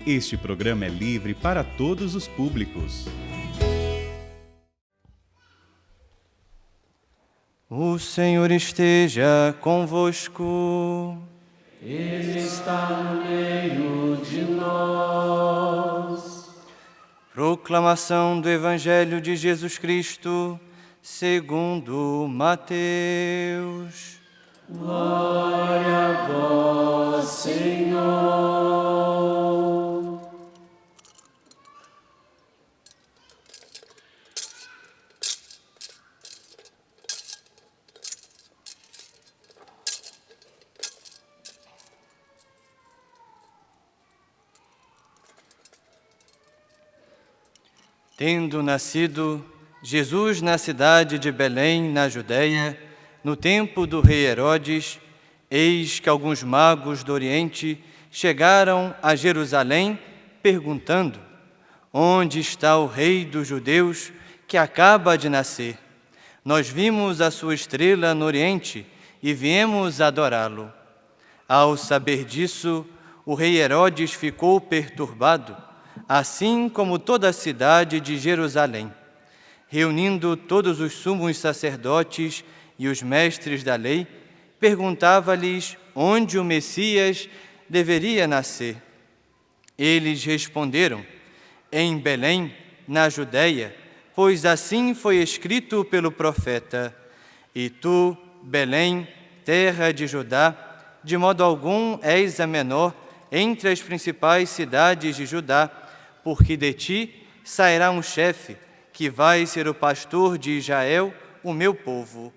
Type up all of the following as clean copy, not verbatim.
Este programa é livre para todos os públicos. O Senhor esteja convosco. Ele está no meio de nós. Proclamação do Evangelho de Jesus Cristo, segundo Mateus. Glória a vós, Senhor. Tendo nascido Jesus na cidade de Belém, na Judéia, no tempo do rei Herodes, eis que alguns magos do Oriente chegaram a Jerusalém, perguntando: onde está o rei dos judeus que acaba de nascer? Nós vimos a sua estrela no Oriente e viemos adorá-lo. Ao saber disso, o rei Herodes ficou perturbado, assim como toda a cidade de Jerusalém. Reunindo todos os sumos sacerdotes e os mestres da lei, perguntava-lhes onde o Messias deveria nascer. Eles responderam: em Belém, na Judéia, pois assim foi escrito pelo profeta: e tu, Belém, terra de Judá, de modo algum és a menor entre as principais cidades de Judá, porque de ti sairá um chefe, que vai ser o pastor de Israel, o meu povo.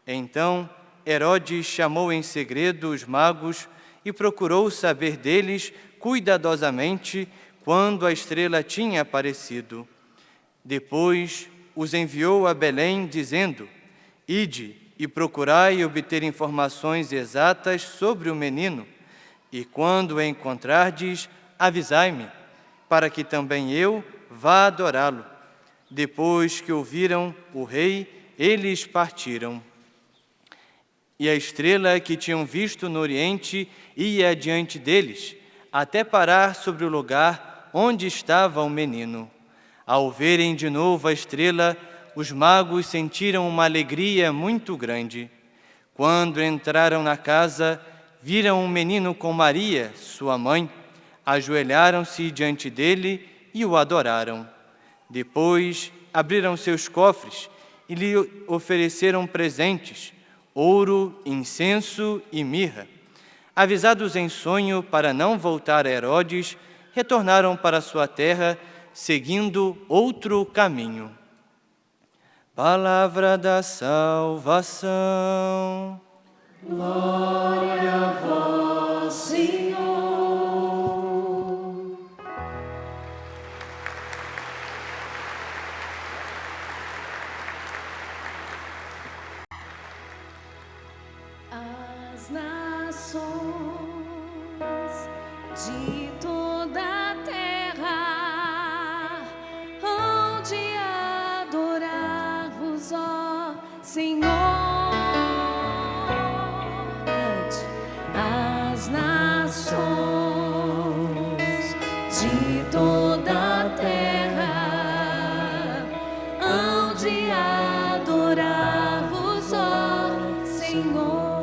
Então Herodes chamou em segredo os magos e procurou saber deles cuidadosamente quando a estrela tinha aparecido. Depois os enviou a Belém, dizendo: ide e procurai obter informações exatas sobre o menino, e quando o encontrardes, avisai-me, para que também eu vá adorá-lo. Depois que ouviram o rei, eles partiram. E a estrela que tinham visto no Oriente ia adiante deles, até parar sobre o lugar onde estava o menino. Ao verem de novo a estrela, os magos sentiram uma alegria muito grande. Quando entraram na casa, viram um menino com Maria, sua mãe, ajoelharam-se diante dele e o adoraram. Depois abriram seus cofres e lhe ofereceram presentes: ouro, incenso e mirra. Avisados em sonho para não voltar a Herodes, retornaram para sua terra, seguindo outro caminho. Palavra da salvação. Glória a vós, Senhor. As nações de toda a terra hão de adorar-vos, ó Senhor. Cante. As nações de toda a terra hão de adorar-vos, ó Senhor.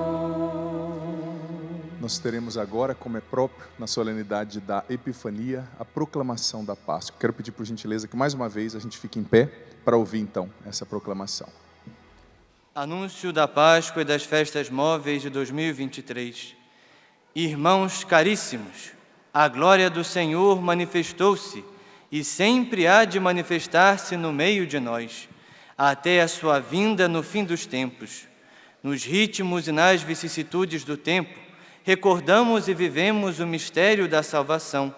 Nós teremos agora, como é próprio, na solenidade da Epifania, a proclamação da Páscoa. Quero pedir por gentileza que mais uma vez a gente fique em pé para ouvir então essa proclamação. Anúncio da Páscoa e das festas móveis de 2023. Irmãos caríssimos, a glória do Senhor manifestou-se e sempre há de manifestar-se no meio de nós, até a sua vinda no fim dos tempos. Nos ritmos e nas vicissitudes do tempo, recordamos e vivemos o mistério da salvação.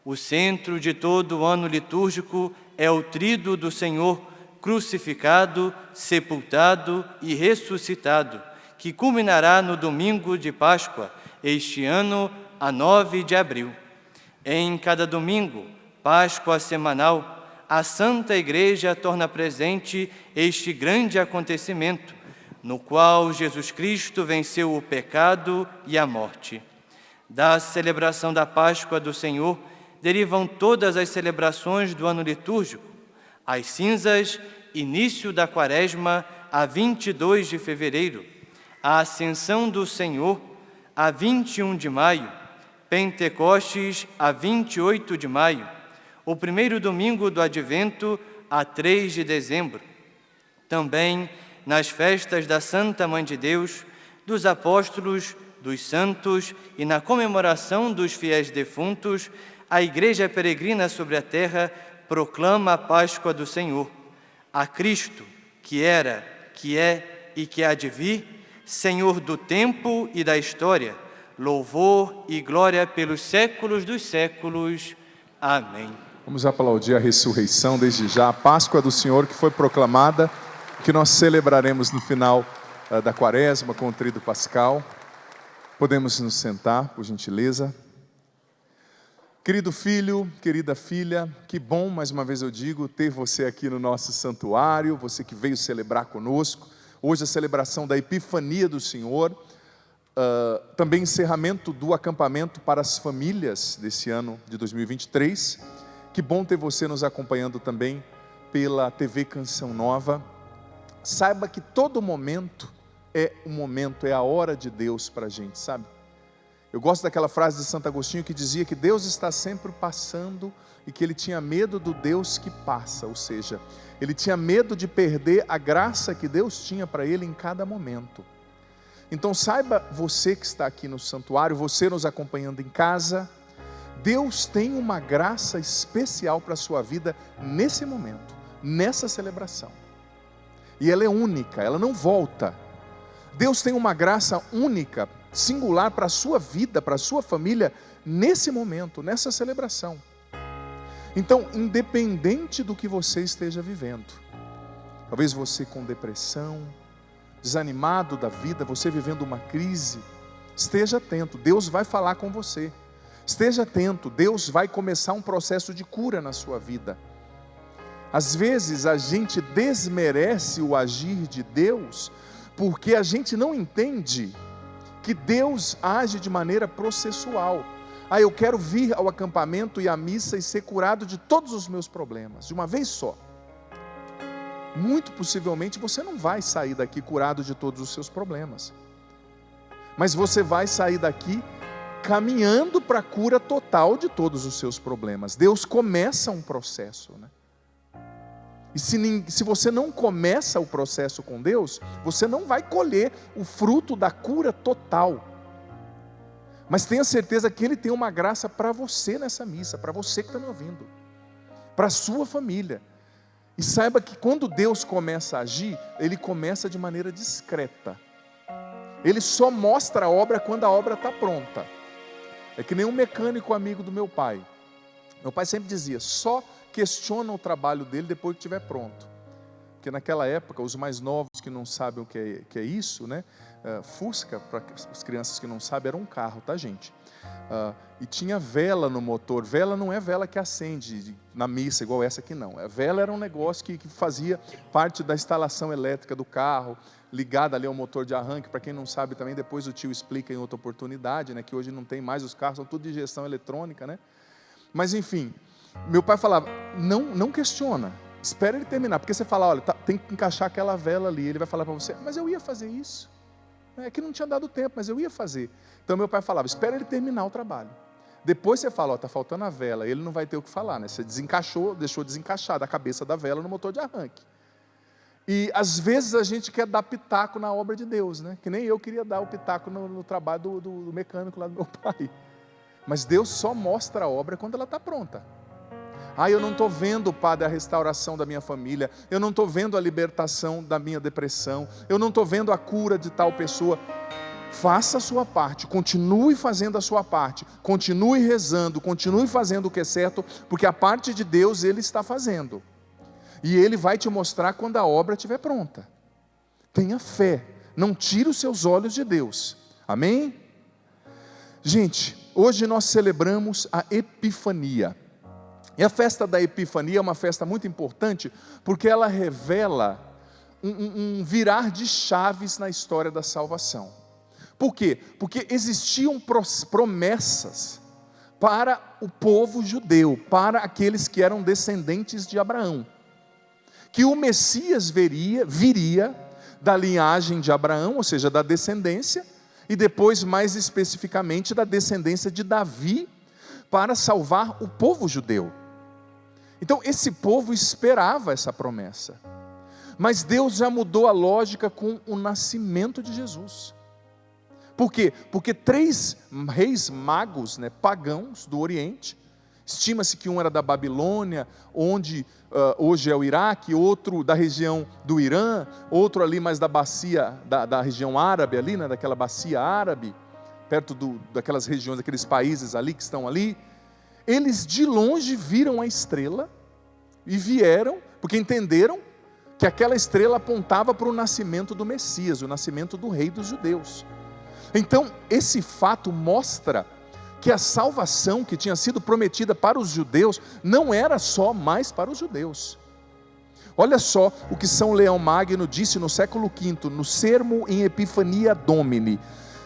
O centro de todo o ano litúrgico é o tríduo do Senhor, crucificado, sepultado e ressuscitado, que culminará no domingo de Páscoa, este ano, a 9 de abril. Em cada domingo, Páscoa semanal, a Santa Igreja torna presente este grande acontecimento, no qual Jesus Cristo venceu o pecado e a morte. Da celebração da Páscoa do Senhor, derivam todas as celebrações do ano litúrgico. As cinzas, início da Quaresma, a 22 de fevereiro. A Ascensão do Senhor, a 21 de maio. Pentecostes, a 28 de maio. O primeiro domingo do Advento, a 3 de dezembro. Também nas festas da Santa Mãe de Deus, dos apóstolos, dos santos e na comemoração dos fiéis defuntos, a Igreja peregrina sobre a terra proclama a Páscoa do Senhor. A Cristo, que era, que é e que há de vir, Senhor do tempo e da história, louvor e glória pelos séculos dos séculos. Amém. Vamos aplaudir a ressurreição desde já, a Páscoa do Senhor que foi proclamada, que nós celebraremos no final da Quaresma com o Tríduo Pascal. Podemos nos sentar, por gentileza. Querido filho, querida filha, que bom, mais uma vez eu digo, ter você aqui no nosso santuário, você que veio celebrar conosco. Hoje a celebração da Epifania do Senhor, também encerramento do acampamento para as famílias desse ano de 2023. Que bom ter você nos acompanhando também pela TV Canção Nova. Saiba que todo momento é um momento, é a hora de Deus para a gente, sabe? Eu gosto daquela frase de Santo Agostinho que dizia que Deus está sempre passando e que ele tinha medo do Deus que passa, ou seja, ele tinha medo de perder a graça que Deus tinha para ele em cada momento. Então saiba, você que está aqui no santuário, você nos acompanhando em casa, Deus tem uma graça especial para a sua vida nesse momento, nessa celebração. E ela é única, ela não volta. Deus tem uma graça única, singular para a sua vida, para a sua família, nesse momento, nessa celebração. Então, independente do que você esteja vivendo, talvez você com depressão, desanimado da vida, você vivendo uma crise, esteja atento, Deus vai falar com você. Esteja atento, Deus vai começar um processo de cura na sua vida. Às vezes a gente desmerece o agir de Deus, porque a gente não entende que Deus age de maneira processual. Eu quero vir ao acampamento e à missa e ser curado de todos os meus problemas, de uma vez só. Muito possivelmente você não vai sair daqui curado de todos os seus problemas, mas você vai sair daqui caminhando para a cura total de todos os seus problemas. Deus começa um processo, né? E se você não começa o processo com Deus, você não vai colher o fruto da cura total. Mas tenha certeza que Ele tem uma graça para você nessa missa, para você que está me ouvindo, para a sua família. E saiba que quando Deus começa a agir, Ele começa de maneira discreta. Ele só mostra a obra quando a obra está pronta. É que nem um mecânico amigo do meu pai. Meu pai sempre dizia, só questiona o trabalho dele depois que estiver pronto. Porque naquela época, os mais novos que não sabem o que é isso, né? Fusca, para as crianças que não sabem, era um carro, tá, gente? E tinha vela no motor. Vela não é vela que acende na missa, igual essa aqui não. A vela era um negócio que fazia parte da instalação elétrica do carro, ligada ali ao motor de arranque. Para quem não sabe também, depois o tio explica em outra oportunidade, né? Que hoje não tem mais, os carros são tudo de injeção eletrônica, né? Mas enfim, meu pai falava, não questiona, espera ele terminar, porque você fala, olha, tem que encaixar aquela vela ali, ele vai falar para você, mas eu ia fazer isso, é que não tinha dado tempo, mas eu ia fazer. Então meu pai falava, espera ele terminar o trabalho, depois você fala, está faltando a vela, ele não vai ter o que falar, né? Você desencaixou, deixou desencaixada a cabeça da vela no motor de arranque. E às vezes a gente quer dar pitaco na obra de Deus, né? Que nem eu queria dar o pitaco no trabalho do mecânico lá do meu pai. Mas Deus só mostra a obra quando ela está pronta. Eu não estou vendo, Padre, a restauração da minha família, eu não estou vendo a libertação da minha depressão, eu não estou vendo a cura de tal pessoa. Faça a sua parte, continue fazendo a sua parte, continue rezando, continue fazendo o que é certo, porque a parte de Deus Ele está fazendo. E Ele vai te mostrar quando a obra estiver pronta. Tenha fé, não tire os seus olhos de Deus. Amém? Gente, hoje nós celebramos a Epifania. E a festa da Epifania é uma festa muito importante, porque ela revela um virar de chaves na história da salvação. Por quê? Porque existiam promessas para o povo judeu, para aqueles que eram descendentes de Abraão, que o Messias viria da linhagem de Abraão, ou seja, da descendência, e depois mais especificamente da descendência de Davi, para salvar o povo judeu. Então esse povo esperava essa promessa, mas Deus já mudou a lógica com o nascimento de Jesus. Por quê? Porque 3 reis magos, pagãos do Oriente, estima-se que um era da Babilônia, onde hoje é o Iraque, outro da região do Irã, outro ali mais da bacia, da região árabe ali, daquela bacia árabe, perto daquelas regiões, daqueles países ali que estão ali. Eles de longe viram a estrela e vieram, porque entenderam que aquela estrela apontava para o nascimento do Messias, o nascimento do rei dos judeus. Então esse fato mostra que a salvação que tinha sido prometida para os judeus não era só mais para os judeus. Olha só o que São Leão Magno disse no século V, no Sermo in Epifania Domini.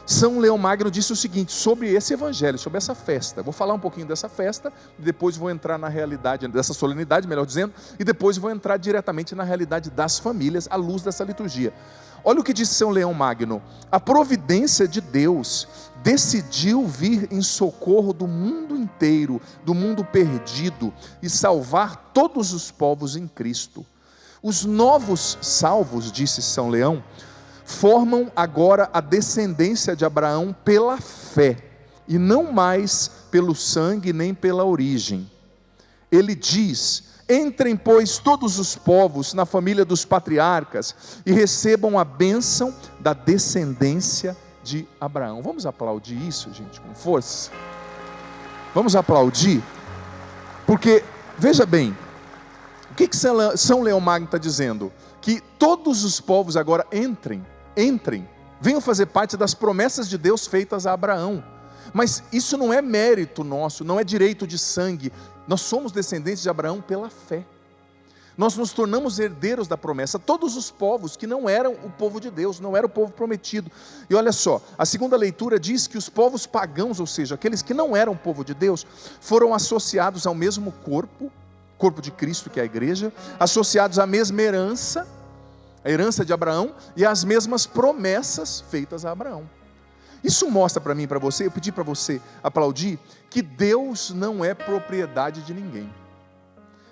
São Leão Magno disse o seguinte sobre esse evangelho, sobre essa festa. Vou falar um pouquinho dessa festa, depois vou entrar na realidade dessa solenidade, melhor dizendo, e depois vou entrar diretamente na realidade das famílias, à luz dessa liturgia. Olha o que disse São Leão Magno: a providência de Deus decidiu vir em socorro do mundo inteiro, do mundo perdido, e salvar todos os povos em Cristo. Os novos salvos, disse São Leão, formam agora a descendência de Abraão pela fé, e não mais pelo sangue nem pela origem. Ele diz: entrem, pois, todos os povos na família dos patriarcas e recebam a bênção da descendência de Abraão. Vamos aplaudir isso, gente, com força? Vamos aplaudir? Porque, veja bem, o que São Leão Magno está dizendo? Que todos os povos agora entrem, venham fazer parte das promessas de Deus feitas a Abraão. Mas isso não é mérito nosso, não é direito de sangue. Nós somos descendentes de Abraão pela fé. Nós nos tornamos herdeiros da promessa. Todos os povos que não eram o povo de Deus, não era o povo prometido. E olha só, a segunda leitura diz que os povos pagãos, ou seja, aqueles que não eram o povo de Deus, foram associados ao mesmo corpo de Cristo, que é a igreja, associados à mesma herança, a herança de Abraão, e às mesmas promessas feitas a Abraão. Isso mostra para mim e para você, eu pedi para você aplaudir, que Deus não é propriedade de ninguém.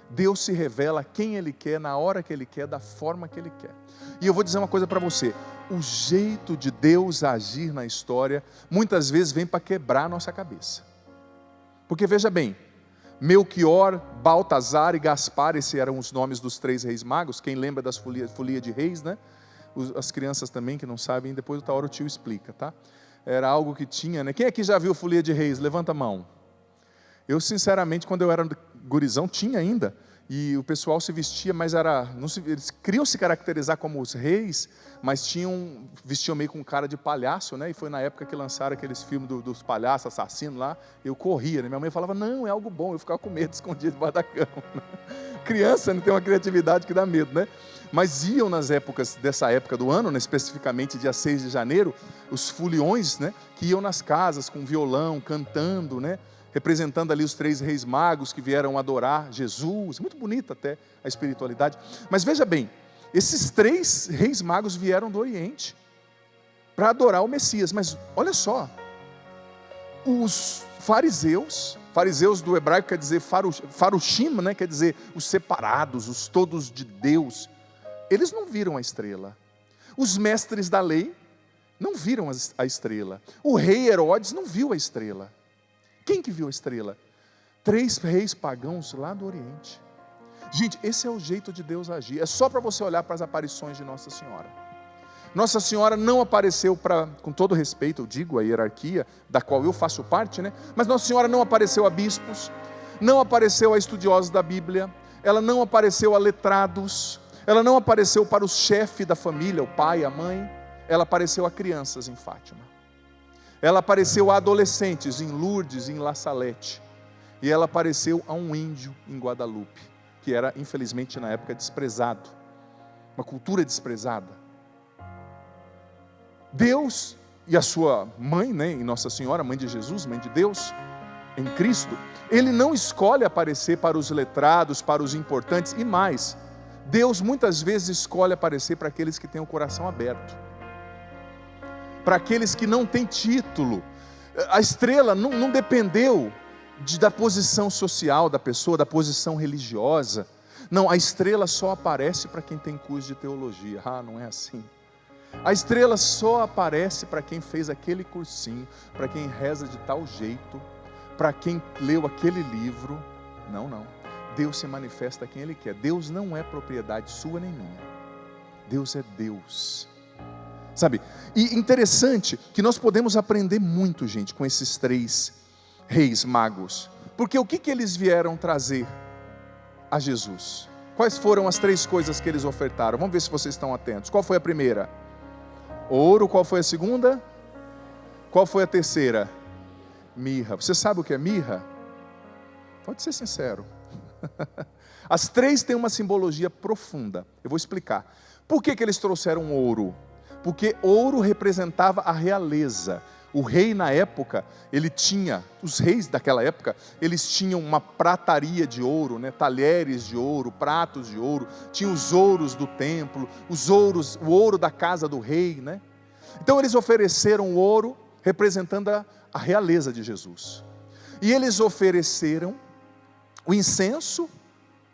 Deus se revela quem Ele quer, na hora que Ele quer, da forma que Ele quer. E eu vou dizer uma coisa para você: o jeito de Deus agir na história, muitas vezes vem para quebrar a nossa cabeça. Porque veja bem, Melquior, Baltazar e Gaspar, esses eram os nomes dos 3 reis magos. Quem lembra das folia de reis, As crianças também que não sabem, depois outra hora o tio explica, tá? Era algo que tinha, Quem aqui já viu folia de reis? Levanta a mão. Eu sinceramente, quando eu era gurizão, tinha ainda, e o pessoal se vestia, mas eles queriam se caracterizar como os reis, mas vestiam meio com cara de palhaço, e foi na época que lançaram aqueles filmes dos palhaços, assassinos lá, eu corria, Minha mãe falava: não, é algo bom, eu ficava com medo, escondido debaixo da cama. Criança não tem uma criatividade que dá medo, Mas iam nas épocas, dessa época do ano, especificamente dia 6 de janeiro, os foliões, que iam nas casas com violão, cantando, representando ali os 3 reis magos que vieram adorar Jesus. Muito bonita até a espiritualidade. Mas veja bem, esses 3 reis magos vieram do Oriente para adorar o Messias. Mas olha só, os fariseus do hebraico quer dizer farushim, quer dizer os separados, os todos de Deus, eles não viram a estrela. Os mestres da lei não viram a estrela. O rei Herodes não viu a estrela. Quem que viu a estrela? 3 reis pagãos lá do Oriente. Gente, esse é o jeito de Deus agir. É só para você olhar para as aparições de Nossa Senhora. Nossa Senhora não apareceu com todo respeito, eu digo, a hierarquia da qual eu faço parte, Mas Nossa Senhora não apareceu a bispos, não apareceu a estudiosos da Bíblia, ela não apareceu a letrados, ela não apareceu para o chefe da família, o pai, a mãe, ela apareceu a crianças em Fátima. Ela apareceu a adolescentes em Lourdes, em La Salette, e ela apareceu a um índio em Guadalupe, que era, infelizmente, na época desprezado, uma cultura desprezada. Deus e a sua mãe, em Nossa Senhora, mãe de Jesus, mãe de Deus, em Cristo, Ele não escolhe aparecer para os letrados, para os importantes e mais. Deus muitas vezes escolhe aparecer para aqueles que têm o coração aberto, para aqueles que não têm título. A estrela não dependeu da posição social da pessoa, da posição religiosa. Não, a estrela só aparece para quem tem curso de teologia. Não é assim. A estrela só aparece para quem fez aquele cursinho, para quem reza de tal jeito, para quem leu aquele livro. Não. Deus se manifesta a quem Ele quer. Deus não é propriedade sua nem minha. Deus é Deus. Sabe? E interessante que nós podemos aprender muito, gente, com esses 3 reis magos. Porque o que eles vieram trazer a Jesus? Quais foram as 3 coisas que eles ofertaram? Vamos ver se vocês estão atentos. Qual foi a primeira? Ouro. Qual foi a segunda? Qual foi a terceira? Mirra. Você sabe o que é mirra? Pode ser sincero. As 3 têm uma simbologia profunda. Eu vou explicar. Por que eles trouxeram ouro? Porque ouro representava a realeza. O rei na época, os reis daquela época, eles tinham uma prataria de ouro, né? Talheres de ouro, pratos de ouro, tinham os ouros do templo, o ouro da casa do rei, né? Então eles ofereceram ouro representando a realeza de Jesus. E eles ofereceram o incenso.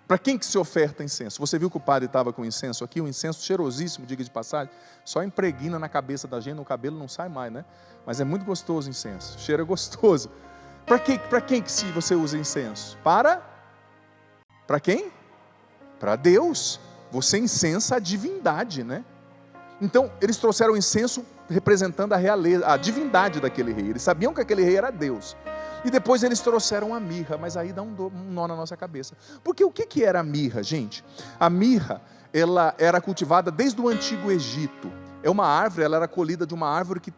Para quem que se oferta incenso? Você viu que o padre estava com incenso aqui, um incenso cheirosíssimo, diga de passagem, só impregna na cabeça da gente, no cabelo não sai mais, né? Mas é muito gostoso o incenso, cheiro é gostoso. Para quem que você usa incenso? Para quem? Para Deus. Você incensa a divindade, né? Então, eles trouxeram o incenso representando a realeza, a divindade daquele rei. Eles sabiam que aquele rei era Deus. E depois eles trouxeram a mirra, mas aí dá um nó na nossa cabeça. Porque o que era a mirra, gente? A mirra, ela era cultivada desde o Antigo Egito. É uma árvore, ela era colhida de uma árvore que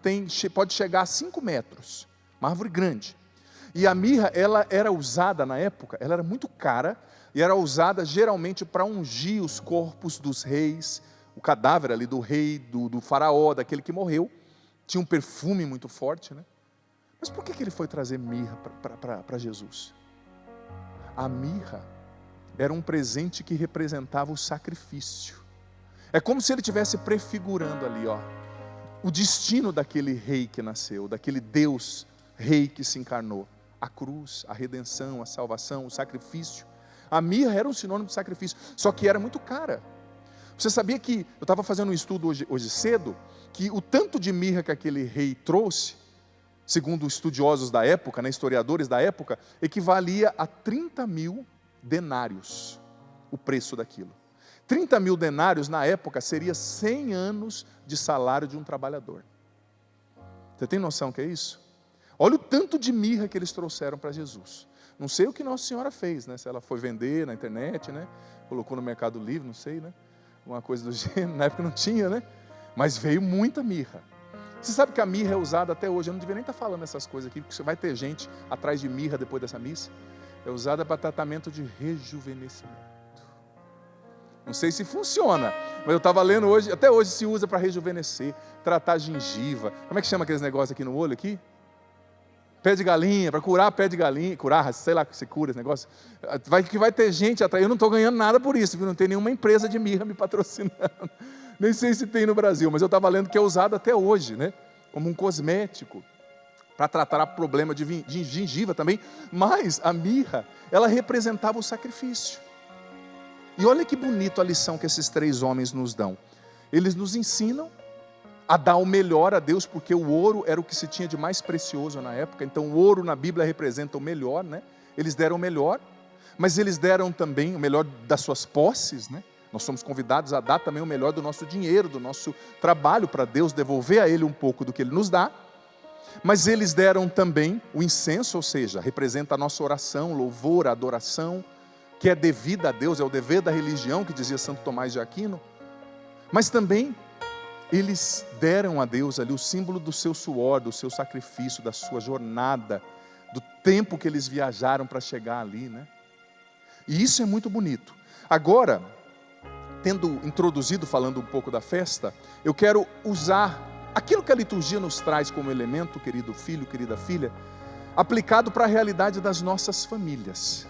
pode chegar a 5 metros. Uma árvore grande. E a mirra, ela era usada na época, ela era muito cara, e era usada geralmente para ungir os corpos dos reis, o cadáver ali do rei, do faraó, daquele que morreu. Tinha um perfume muito forte, né? Mas por que ele foi trazer mirra para Jesus? A mirra era um presente que representava o sacrifício. É como se ele estivesse prefigurando ali, o destino daquele rei que nasceu, daquele Deus rei que se encarnou. A cruz, a redenção, a salvação, o sacrifício. A mirra era um sinônimo de sacrifício, só que era muito cara. Você sabia que, eu estava fazendo um estudo hoje cedo, que o tanto de mirra que aquele rei trouxe, segundo estudiosos da época, né, historiadores da época, equivalia a 30 mil denários, o preço daquilo. 30 mil denários na época seria 100 anos de salário de um trabalhador. Você tem noção que é isso? Olha o tanto de mirra que eles trouxeram para Jesus. Não sei o que Nossa Senhora fez, né? Se ela foi vender na internet, né? Colocou no Mercado Livre, não sei, né? Uma coisa do gênero, na época não tinha, né? Mas veio muita mirra. Você sabe que a mirra é usada até hoje, eu não devia nem estar falando essas coisas aqui, porque vai ter gente atrás de mirra depois dessa missa. É usada para tratamento de rejuvenescimento. Não sei se funciona, mas eu estava lendo hoje, até hoje se usa para rejuvenescer, tratar gengiva. Como é que chama aqueles negócios aqui no olho aqui? Pé de galinha, para curar pé de galinha, sei lá que se cura esse negócio. Vai ter gente atrás, eu não estou ganhando nada por isso, viu? Não tem nenhuma empresa de mirra me patrocinando. Nem sei se tem no Brasil, mas eu estava lendo que é usado até hoje, né? Como um cosmético, para tratar problema de gengiva também. Mas a mirra, ela representava o sacrifício. E olha que bonito a lição que esses 3 homens nos dão. Eles nos ensinam a dar o melhor a Deus, porque o ouro era o que se tinha de mais precioso na época. Então o ouro na Bíblia representa o melhor, né? Eles deram o melhor, mas eles deram também o melhor das suas posses, né? Nós somos convidados a dar também o melhor do nosso dinheiro, do nosso trabalho para Deus, devolver a Ele um pouco do que Ele nos dá. Mas eles deram também o incenso, ou seja, representa a nossa oração, louvor, adoração, que é devida a Deus, é o dever da religião, que dizia Santo Tomás de Aquino. Mas também eles deram a Deus ali o símbolo do seu suor, do seu sacrifício, da sua jornada, do tempo que eles viajaram para chegar ali, né? E isso é muito bonito. Agora, tendo introduzido, falando um pouco da festa, eu quero usar aquilo que a liturgia nos traz como elemento, querido filho, querida filha, aplicado para a realidade das nossas famílias.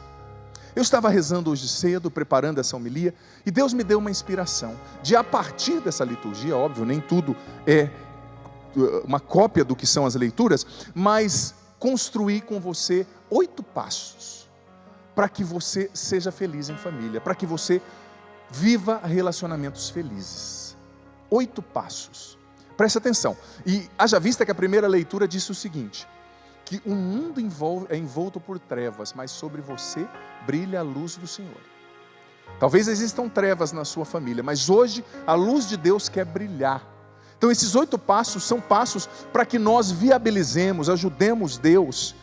Eu estava rezando hoje cedo, preparando essa homilia, e Deus me deu uma inspiração de, a partir dessa liturgia, óbvio, nem tudo é uma cópia do que são as leituras, mas construir com você 8 passos para que você seja feliz em família, para que você viva relacionamentos felizes. 8 passos. Preste atenção. E haja vista que a primeira leitura disse o seguinte: que o mundo é envolto por trevas, mas sobre você brilha a luz do Senhor. Talvez existam trevas na sua família, mas hoje a luz de Deus quer brilhar. Então esses 8 passos são passos para que nós viabilizemos, ajudemos Deus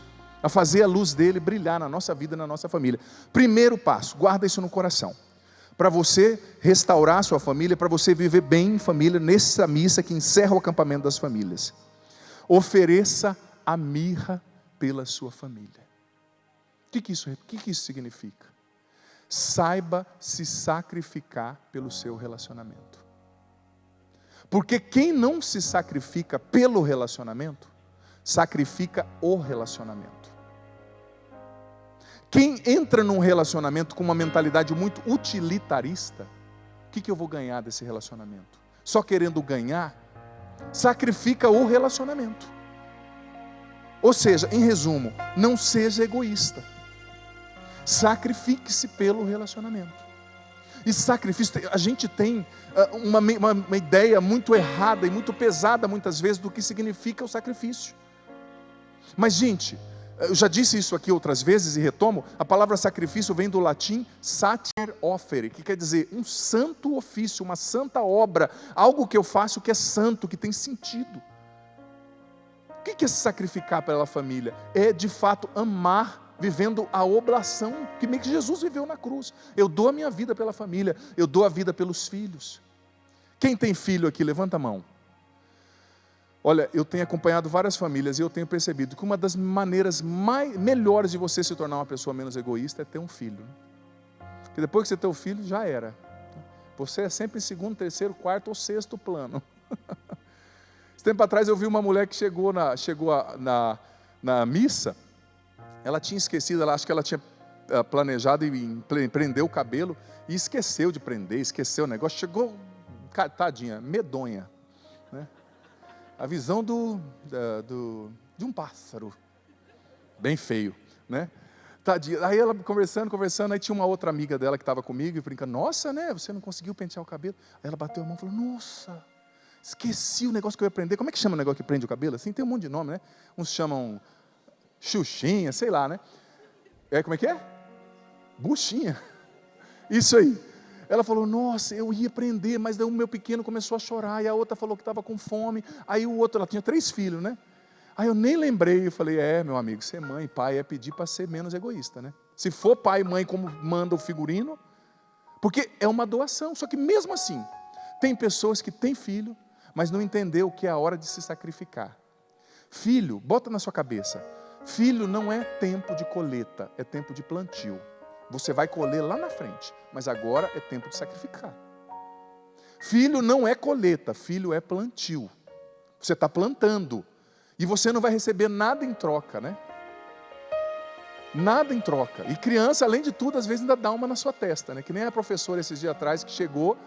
a fazer a luz dele brilhar na nossa vida, na nossa família. Primeiro passo, guarda isso no coração. Para você restaurar a sua família, para você viver bem em família, nessa missa que encerra o acampamento das famílias. Ofereça a mirra pela sua família. O que isso significa? Saiba se sacrificar pelo seu relacionamento. Porque quem não se sacrifica pelo relacionamento, sacrifica o relacionamento. Quem entra num relacionamento com uma mentalidade muito utilitarista, o que eu vou ganhar desse relacionamento? Só querendo ganhar, sacrifica o relacionamento. Ou seja, em resumo, não seja egoísta. Sacrifique-se pelo relacionamento. E sacrifício, a gente tem uma ideia muito errada e muito pesada muitas vezes do que significa o sacrifício. Mas gente, eu já disse isso aqui outras vezes e retomo, a palavra sacrifício vem do latim sacer offere, que quer dizer um santo ofício, uma santa obra, algo que eu faço que é santo, que tem sentido. O que é se sacrificar pela família? É de fato amar, vivendo a oblação que meio que Jesus viveu na cruz. Eu dou a minha vida pela família, eu dou a vida pelos filhos. Quem tem filho aqui, levanta a mão. Olha, eu tenho acompanhado várias famílias e eu tenho percebido que uma das maneiras melhores de você se tornar uma pessoa menos egoísta é ter um filho. Porque depois que você tem o filho, já era. Você é sempre em segundo, terceiro, quarto ou sexto plano. Esse tempo atrás eu vi uma mulher que chegou na missa. Ela tinha esquecido, acho que ela tinha planejado em prender o cabelo e esqueceu de prender, esqueceu o negócio. Chegou, tadinha, medonha, né? A visão de um pássaro, bem feio, né? Tadinha. Aí ela conversando, aí tinha uma outra amiga dela que estava comigo e brincando, nossa, né, você não conseguiu pentear o cabelo? Aí ela bateu a mão e falou, nossa, esqueci o negócio que eu ia prender. Como é que chama o negócio que prende o cabelo? Assim, tem um monte de nome, né? Uns chamam xuxinha, sei lá, né? Como é que é? Buchinha. Isso aí. Ela falou, nossa, eu ia prender, mas daí o meu pequeno começou a chorar, e a outra falou que estava com fome, aí o outro, ela tinha 3 filhos, né? Aí eu nem lembrei, eu falei, meu amigo, ser mãe e pai é pedir para ser menos egoísta, né? Se for pai e mãe como manda o figurino, porque é uma doação, só que mesmo assim, tem pessoas que têm filho, mas não entendeu que é a hora de se sacrificar. Filho, bota na sua cabeça, filho não é tempo de colheita, é tempo de plantio. Você vai colher lá na frente, mas agora é tempo de sacrificar. Filho não é colheita, filho é plantio. Você está plantando e você não vai receber nada em troca, né? Nada em troca. E criança, além de tudo, às vezes ainda dá uma na sua testa, né? Que nem a professora esses dias atrás que chegou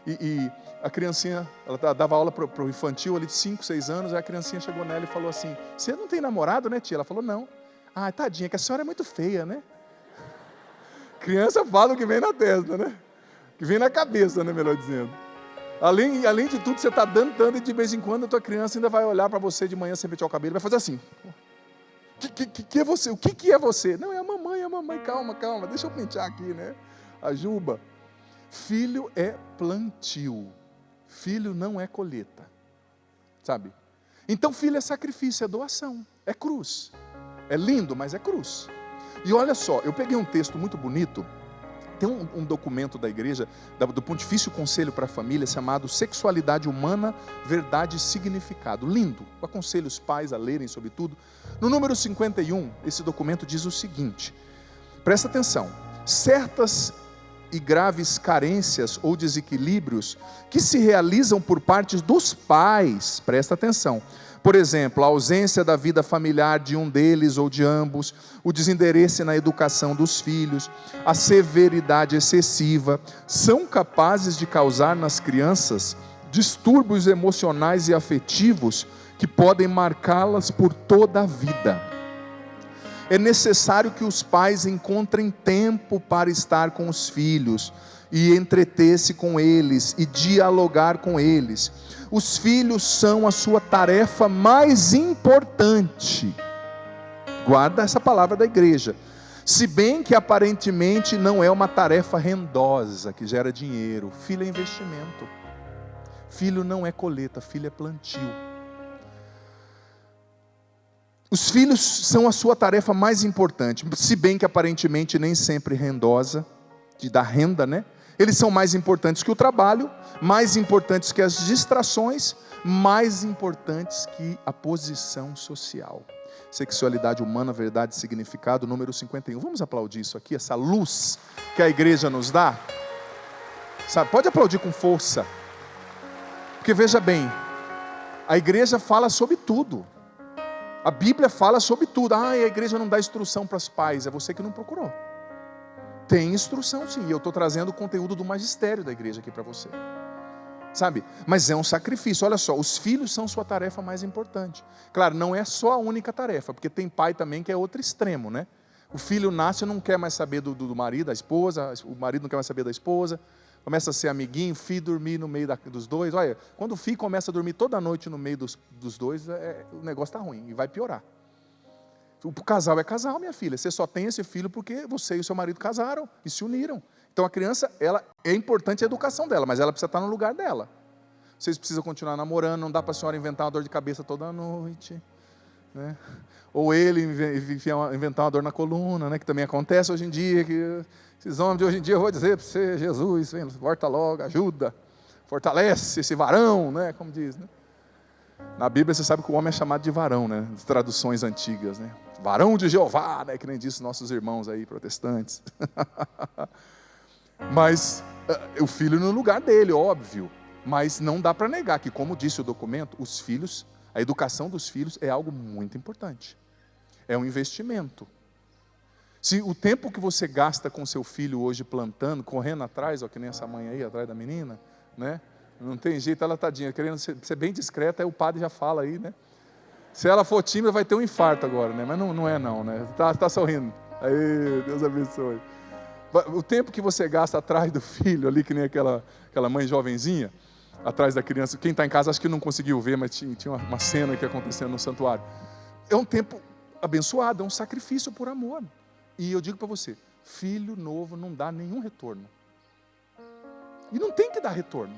e a criancinha, ela dava aula para o infantil ali de 5, 6 anos, aí a criancinha chegou nela e falou assim, você não tem namorado, né, tia? Ela falou, não. Ah, tadinha, que a senhora é muito feia, né? Criança fala o que vem na testa, né? Que vem na cabeça, né, melhor dizendo. Além de tudo, você está dando e de vez em quando a tua criança ainda vai olhar para você de manhã sem pentear o cabelo, vai fazer assim. Que é você? O que é você? Não, é a mamãe, calma, deixa eu pentear aqui, né? A juba. Filho é plantio. Filho não é colheita. Sabe? Então filho é sacrifício, é doação, é cruz. É lindo, mas é cruz. E olha só, eu peguei um texto muito bonito, tem um documento da igreja, do Pontifício Conselho para a Família, chamado Sexualidade Humana, Verdade e Significado. Lindo, eu aconselho os pais a lerem sobre tudo. No número 51, esse documento diz o seguinte, presta atenção, certas e graves carências ou desequilíbrios que se realizam por parte dos pais, presta atenção, Por exemplo, a ausência da vida familiar de um deles ou de ambos, o desinteresse na educação dos filhos, a severidade excessiva, são capazes de causar nas crianças distúrbios emocionais e afetivos que podem marcá-las por toda a vida. É necessário que os pais encontrem tempo para estar com os filhos e entreter-se com eles e dialogar com eles. Os filhos são a sua tarefa mais importante. Guarda essa palavra da igreja. Se bem que aparentemente não é uma tarefa rendosa que gera dinheiro. Filho é investimento. Filho não é colheita, filho é plantio. Os filhos são a sua tarefa mais importante. Se bem que aparentemente nem sempre rendosa, de dar renda, né? Eles são mais importantes que o trabalho, mais importantes que as distrações, mais importantes que a posição social. Sexualidade humana, verdade e significado, número 51. Vamos aplaudir isso aqui, essa luz que a igreja nos dá? Sabe, pode aplaudir com força. Porque veja bem, a igreja fala sobre tudo. A Bíblia fala sobre tudo. A igreja não dá instrução para os pais, é você que não procurou. Tem instrução sim, e eu estou trazendo o conteúdo do magistério da igreja aqui para você. Sabe? Mas é um sacrifício, olha só, os filhos são sua tarefa mais importante. Claro, não é só a única tarefa, porque tem pai também que é outro extremo, né? O filho nasce e não quer mais saber do marido, da esposa, o marido não quer mais saber da esposa, começa a ser amiguinho, o filho dormir no meio dos dois. Olha, quando o filho começa a dormir toda noite no meio dos dois, o negócio está ruim e vai piorar. O casal é casal, minha filha. Você só tem esse filho porque você e o seu marido casaram e se uniram. Então a criança, ela é importante a educação dela, mas ela precisa estar no lugar dela. Vocês precisam continuar namorando, não dá para a senhora inventar uma dor de cabeça toda noite, né? Ou ele inventar uma dor na coluna, né? Que também acontece hoje em dia. Que esses homens de hoje em dia, eu vou dizer para você, Jesus, vem, volta logo, ajuda, fortalece esse varão, né? Como diz, né? Na Bíblia você sabe que o homem é chamado de varão, né? As traduções antigas, né? Varão de Jeová, né? Que nem disse nossos irmãos aí, protestantes. Mas o filho no lugar dele, óbvio. Mas não dá para negar que, como disse o documento, os filhos, a educação dos filhos é algo muito importante. É um investimento. Se o tempo que você gasta com seu filho hoje plantando, correndo atrás, ó, que nem essa mãe aí, atrás da menina, né? Não tem jeito, ela tadinha, querendo ser bem discreta, aí o padre já fala aí, né? Se ela for tímida, vai ter um infarto agora, né? Mas não é não, né? Tá sorrindo. Aí, Deus abençoe. O tempo que você gasta atrás do filho, ali que nem aquela mãe jovenzinha, atrás da criança, quem está em casa acho que não conseguiu ver, mas tinha uma cena que acontecendo no santuário. É um tempo abençoado, é um sacrifício por amor. E eu digo para você, filho novo não dá nenhum retorno. E não tem que dar retorno.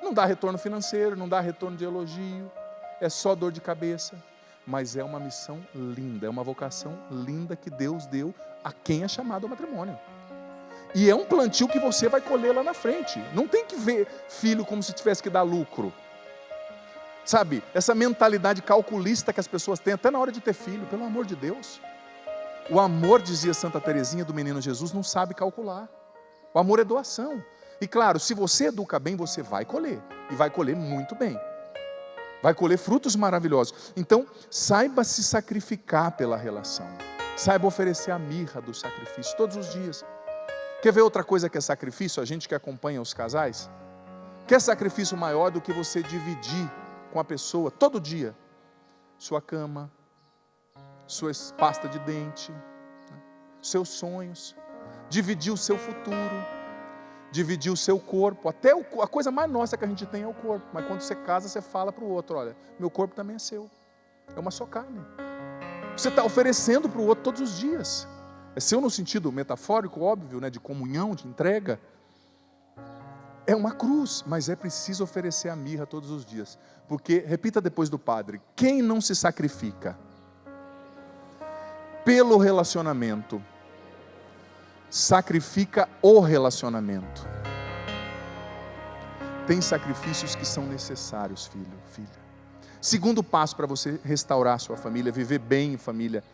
Não dá retorno financeiro, não dá retorno de elogio, é só dor de cabeça. Mas é uma missão linda, é uma vocação linda que Deus deu a quem é chamado ao matrimônio. E é um plantio que você vai colher lá na frente. Não tem que ver filho como se tivesse que dar lucro. Sabe, essa mentalidade calculista que as pessoas têm até na hora de ter filho, pelo amor de Deus. O amor, dizia Santa Teresinha do Menino Jesus, não sabe calcular. O amor é doação. E claro, se você educa bem, você vai colher. E vai colher muito bem. Vai colher frutos maravilhosos. Então, saiba se sacrificar pela relação. Saiba oferecer a mirra do sacrifício todos os dias. Quer ver outra coisa que é sacrifício? A gente que acompanha os casais. Quer sacrifício maior do que você dividir com a pessoa todo dia? Sua cama, sua pasta de dente, seus sonhos. Dividir o seu futuro. Dividir o seu corpo, até a coisa mais nossa que a gente tem é o corpo, mas quando você casa, você fala para o outro, olha, meu corpo também é seu, é uma só carne, você está oferecendo para o outro todos os dias, é seu no sentido metafórico, óbvio, né, de comunhão, de entrega, é uma cruz, mas é preciso oferecer a mirra todos os dias, porque, repita depois do padre, quem não se sacrifica pelo relacionamento, sacrifica o relacionamento. Tem sacrifícios que são necessários, filho, filha. Segundo passo para você restaurar a sua família, viver bem em família,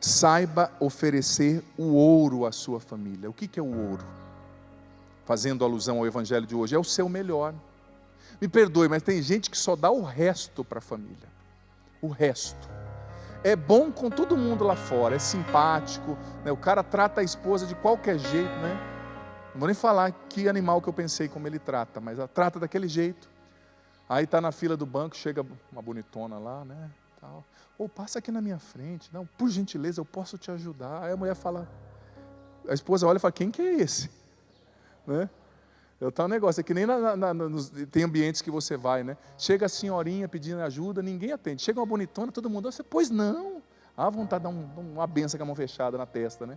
saiba oferecer o ouro à sua família. O que é o ouro? Fazendo alusão ao evangelho de hoje, é o seu melhor. Me perdoe, mas tem gente que só dá o resto para a família. o resto. É bom com todo mundo lá fora, é simpático, né? O cara trata a esposa de qualquer jeito, né? Não vou nem falar que animal que eu pensei como ele trata, mas ela trata daquele jeito. Aí está na fila do banco, chega uma bonitona lá, né? Tal. Ou passa aqui na minha frente. Não, por gentileza, eu posso te ajudar. Aí a mulher fala, a esposa olha e fala, quem que é esse? Né? Tá um negócio, é que nem tem ambientes que você vai, né? Chega a senhorinha pedindo ajuda, ninguém atende. Chega uma bonitona, todo mundo, você, pois não. Ah, vontade de dar uma benção com a mão fechada na testa, né?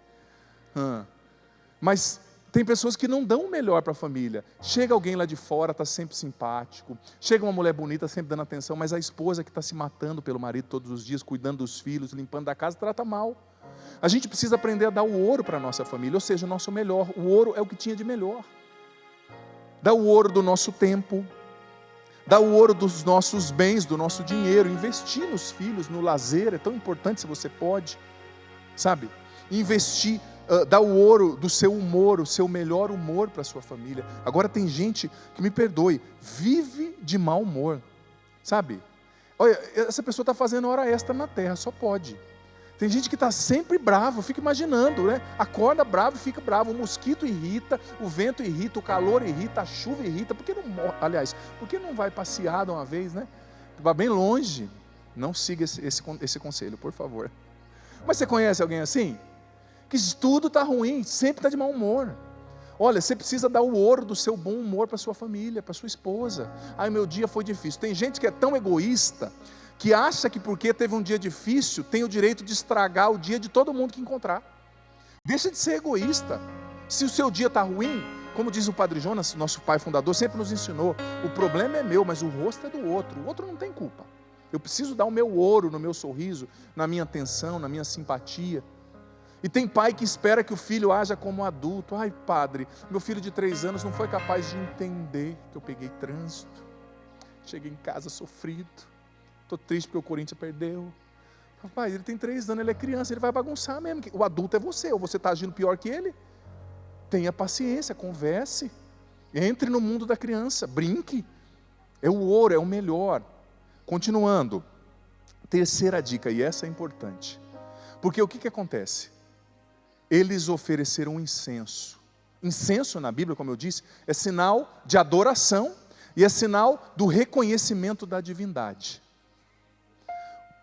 Mas tem pessoas que não dão o melhor para a família. Chega alguém lá de fora, está sempre simpático. Chega uma mulher bonita, sempre dando atenção, mas a esposa que está se matando pelo marido todos os dias, cuidando dos filhos, limpando da casa, trata mal. A gente precisa aprender a dar o ouro para a nossa família, ou seja, o nosso melhor. O ouro é o que tinha de melhor. Dá o ouro do nosso tempo, dá o ouro dos nossos bens, do nosso dinheiro, investir nos filhos, no lazer, é tão importante se você pode, sabe? Investir, dá o ouro do seu humor, o seu melhor humor para a sua família. Agora tem gente que, me perdoe, vive de mau humor, sabe? Olha, essa pessoa está fazendo hora extra na terra, só pode. Tem gente que está sempre bravo, fica imaginando, né? Acorda bravo e fica bravo. O mosquito irrita, o vento irrita, o calor irrita, a chuva irrita. Por que não morre? Aliás, por que não vai passear de uma vez, né? Vai bem longe. Não siga esse conselho, por favor. Mas você conhece alguém assim? Que tudo está ruim, sempre está de mau humor. Olha, você precisa dar o ouro do seu bom humor para sua família, para sua esposa. Ai, meu dia foi difícil. Tem gente que é tão egoísta, que acha que porque teve um dia difícil, tem o direito de estragar o dia de todo mundo que encontrar. Deixa de ser egoísta. Se o seu dia está ruim, como diz o Padre Jonas, nosso pai fundador, sempre nos ensinou, o problema é meu, mas o rosto é do outro. O outro não tem culpa. Eu preciso dar o meu ouro no meu sorriso, na minha atenção, na minha simpatia. E tem pai que espera que o filho haja como adulto. Ai, padre, meu filho de 3 anos não foi capaz de entender que eu peguei trânsito. Cheguei em casa sofrido. Estou triste porque o Corinthians perdeu. Papai, ele tem 3 anos, ele é criança, ele vai bagunçar mesmo. O adulto é você, ou você está agindo pior que ele. Tenha paciência, converse. Entre no mundo da criança, brinque. É o ouro, é o melhor. Continuando. Terceira dica, e essa é importante. Porque o que acontece? Eles ofereceram incenso. Incenso na Bíblia, como eu disse, é sinal de adoração e é sinal do reconhecimento da divindade.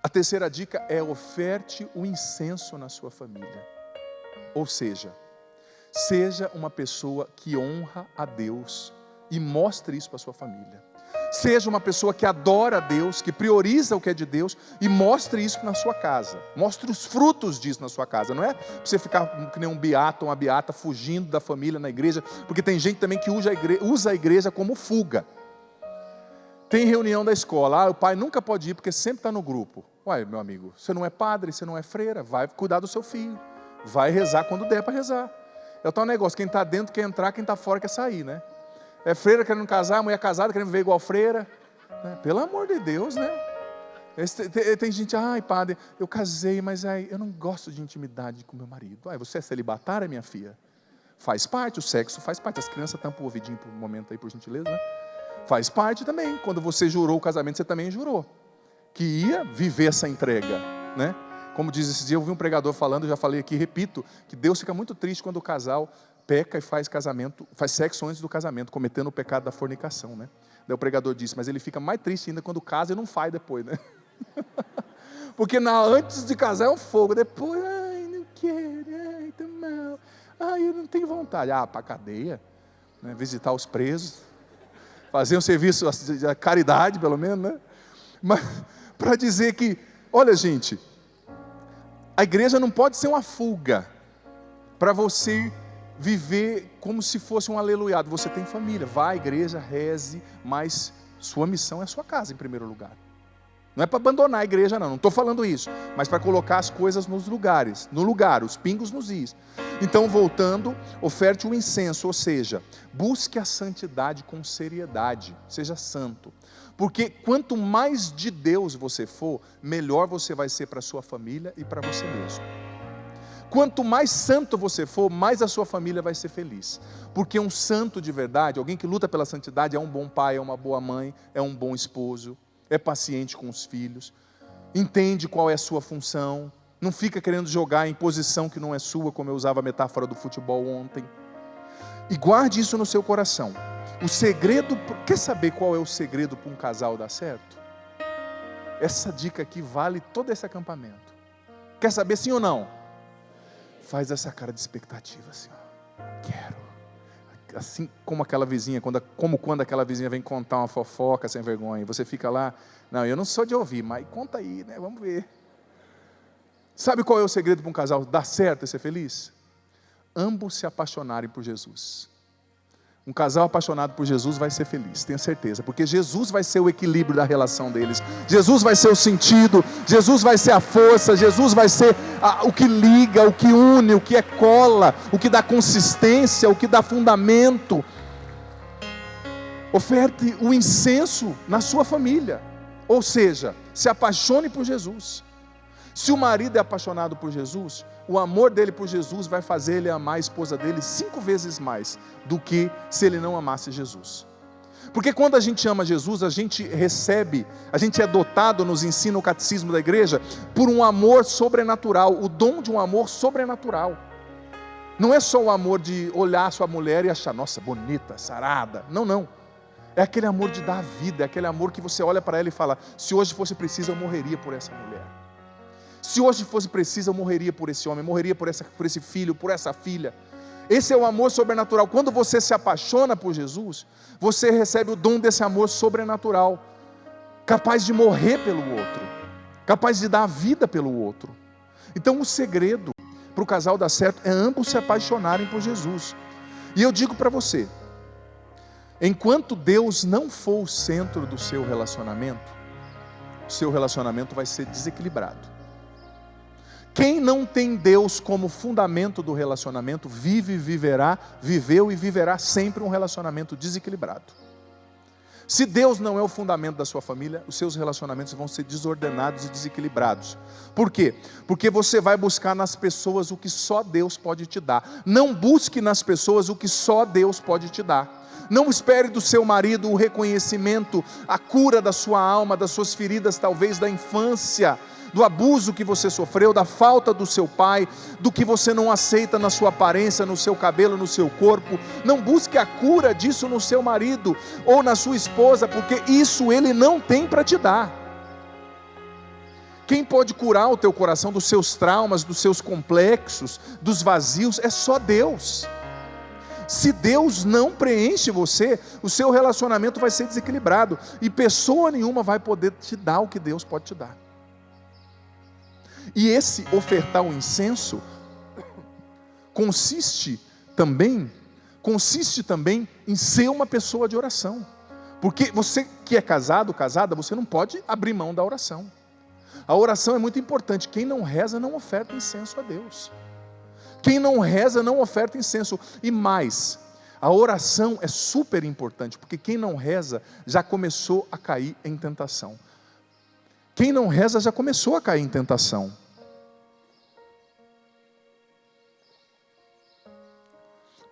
A terceira dica é: oferte o incenso na sua família. Ou seja, seja uma pessoa que honra a Deus e mostre isso para a sua família. Seja uma pessoa que adora a Deus, que prioriza o que é de Deus e mostre isso na sua casa. Mostre os frutos disso na sua casa. Não é para você ficar que nem um beato, uma beata, fugindo da família na igreja, porque tem gente também que usa a igreja como fuga. Tem reunião da escola, o pai nunca pode ir porque sempre está no grupo. Uai, meu amigo, você não é padre, você não é freira, vai cuidar do seu filho. Vai rezar quando der para rezar. É o tal negócio, quem está dentro quer entrar, quem está fora quer sair, né? É freira querendo casar, mulher casada querendo viver igual freira. Né? Pelo amor de Deus, né? Tem gente, ai padre, eu casei, mas eu não gosto de intimidade com meu marido. Ai, você é celibatária, minha filha? Faz parte, o sexo faz parte. As crianças tampam o ouvidinho por um momento aí, por gentileza, né? Faz parte também. Quando você jurou o casamento, você também jurou que ia viver essa entrega, né? Como diz esse dia, eu vi um pregador falando, já falei aqui, repito, que Deus fica muito triste quando o casal peca e faz sexo antes do casamento, cometendo o pecado da fornicação, né? Daí o pregador disse, mas ele fica mais triste ainda quando casa e não faz depois, né? Porque antes de casar é um fogo, depois, ai, não quero, ai, tô mal, ai, eu não tenho vontade. Ah, para a cadeia, né? Visitar os presos, fazer um serviço de caridade, pelo menos, né? Mas para dizer que, olha gente, a igreja não pode ser uma fuga para você viver como se fosse um aleluiado. Você tem família, vá à igreja, reze, mas sua missão é a sua casa em primeiro lugar. Não é para abandonar a igreja não estou falando isso, mas para colocar as coisas nos lugares, no lugar, os pingos nos is. Então voltando, oferte o incenso, ou seja, busque a santidade com seriedade, seja santo. Porque quanto mais de Deus você for, melhor você vai ser para a sua família e para você mesmo. Quanto mais santo você for, mais a sua família vai ser feliz. Porque um santo de verdade, alguém que luta pela santidade, é um bom pai, é uma boa mãe, é um bom esposo, é paciente com os filhos. entende qual é a sua função, não fica querendo jogar em posição que não é sua, como eu usava a metáfora do futebol ontem. E guarde isso no seu coração. O segredo, quer saber qual é o segredo para um casal dar certo? Essa dica aqui vale todo esse acampamento. Quer saber sim ou não? Faz essa cara de expectativa assim, ó. Quero. Assim como aquela vizinha, quando aquela vizinha vem contar uma fofoca sem vergonha, você fica lá, não, eu não sou de ouvir, mas conta aí, né? Vamos ver. Sabe qual é o segredo para um casal dar certo e ser feliz? Ambos se apaixonarem por Jesus. Um casal apaixonado por Jesus vai ser feliz, tenha certeza, porque Jesus vai ser o equilíbrio da relação deles, Jesus vai ser o sentido, Jesus vai ser a força, Jesus vai ser o que liga, o que une, o que é cola, o que dá consistência, o que dá fundamento. Oferte o incenso na sua família, ou seja, se apaixone por Jesus. Se o marido é apaixonado por Jesus, o amor dele por Jesus vai fazer ele amar a esposa dele 5 vezes mais do que se ele não amasse Jesus. Porque quando a gente ama Jesus, a gente é dotado, nos ensina o catecismo da igreja, por um amor sobrenatural, o dom de um amor sobrenatural. Não é só o amor de olhar a sua mulher e achar, nossa, bonita, sarada. Não, não. É aquele amor de dar a vida, é aquele amor que você olha para ela e fala, se hoje fosse preciso eu morreria por essa mulher. Se hoje fosse preciso, eu morreria por esse homem, morreria por esse filho, por essa filha. Esse é o amor sobrenatural. Quando você se apaixona por Jesus, você recebe o dom desse amor sobrenatural, capaz de morrer pelo outro, capaz de dar a vida pelo outro. Então o segredo para o casal dar certo é ambos se apaixonarem por Jesus. E eu digo para você, enquanto Deus não for o centro do seu relacionamento vai ser desequilibrado. Quem não tem Deus como fundamento do relacionamento, viveu e viverá sempre um relacionamento desequilibrado. Se Deus não é o fundamento da sua família, os seus relacionamentos vão ser desordenados e desequilibrados. Por quê? Porque você vai buscar nas pessoas o que só Deus pode te dar. Não busque nas pessoas o que só Deus pode te dar. Não espere do seu marido o reconhecimento, a cura da sua alma, das suas feridas, talvez da infância, do abuso que você sofreu, da falta do seu pai, do que você não aceita na sua aparência, no seu cabelo, no seu corpo. Não busque a cura disso no seu marido ou na sua esposa, porque isso ele não tem para te dar. Quem pode curar o teu coração dos seus traumas, dos seus complexos, dos vazios, é só Deus. Se Deus não preenche você, o seu relacionamento vai ser desequilibrado, e pessoa nenhuma vai poder te dar o que Deus pode te dar. E esse ofertar o incenso consiste também em ser uma pessoa de oração. Porque você que é casado, casada, você não pode abrir mão da oração. A oração é muito importante. Quem não reza não oferta incenso a Deus. Quem não reza não oferta incenso. E mais, a oração é super importante, porque quem não reza já começou a cair em tentação. Quem não reza já começou a cair em tentação.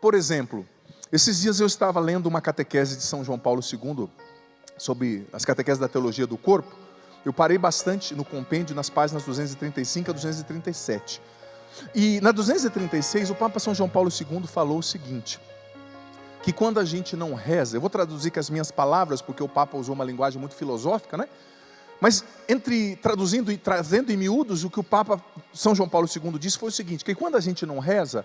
Por exemplo, esses dias eu estava lendo uma catequese de São João Paulo II, sobre as catequeses da teologia do corpo. Eu parei bastante no compêndio, nas páginas 235 a 237. E na 236, o Papa São João Paulo II falou o seguinte, que quando a gente não reza, eu vou traduzir com as minhas palavras, porque o Papa usou uma linguagem muito filosófica, né? Mas traduzindo e trazendo em miúdos, o que o Papa São João Paulo II disse foi o seguinte, que quando a gente não reza,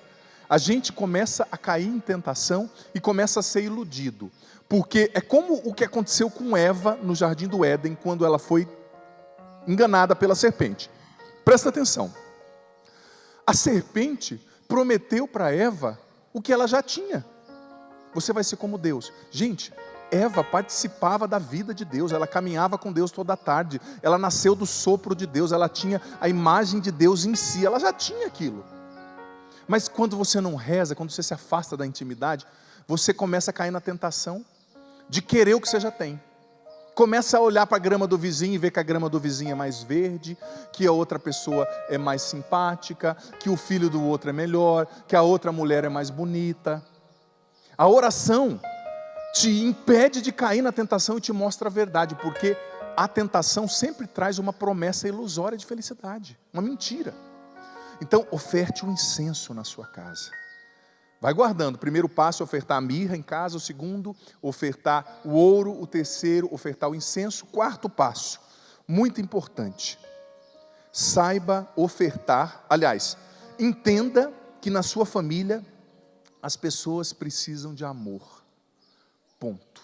a gente começa a cair em tentação e começa a ser iludido. Porque é como o que aconteceu com Eva no Jardim do Éden, quando ela foi enganada pela serpente. Presta atenção. A serpente prometeu para Eva o que ela já tinha. Você vai ser como Deus. Gente, Eva participava da vida de Deus, ela caminhava com Deus toda a tarde, ela nasceu do sopro de Deus, ela tinha a imagem de Deus em si, ela já tinha aquilo. Mas quando você não reza, quando você se afasta da intimidade, você começa a cair na tentação de querer o que você já tem. Começa a olhar para a grama do vizinho e ver que a grama do vizinho é mais verde, que a outra pessoa é mais simpática, que o filho do outro é melhor, que a outra mulher é mais bonita. A oração te impede de cair na tentação e te mostra a verdade, porque a tentação sempre traz uma promessa ilusória de felicidade, uma mentira. Então, oferte o incenso na sua casa. Vai guardando. O primeiro passo é ofertar a mirra em casa. O segundo, ofertar o ouro. O terceiro, ofertar o incenso. Quarto passo, muito importante. Saiba ofertar. Aliás, entenda que na sua família as pessoas precisam de amor. Ponto.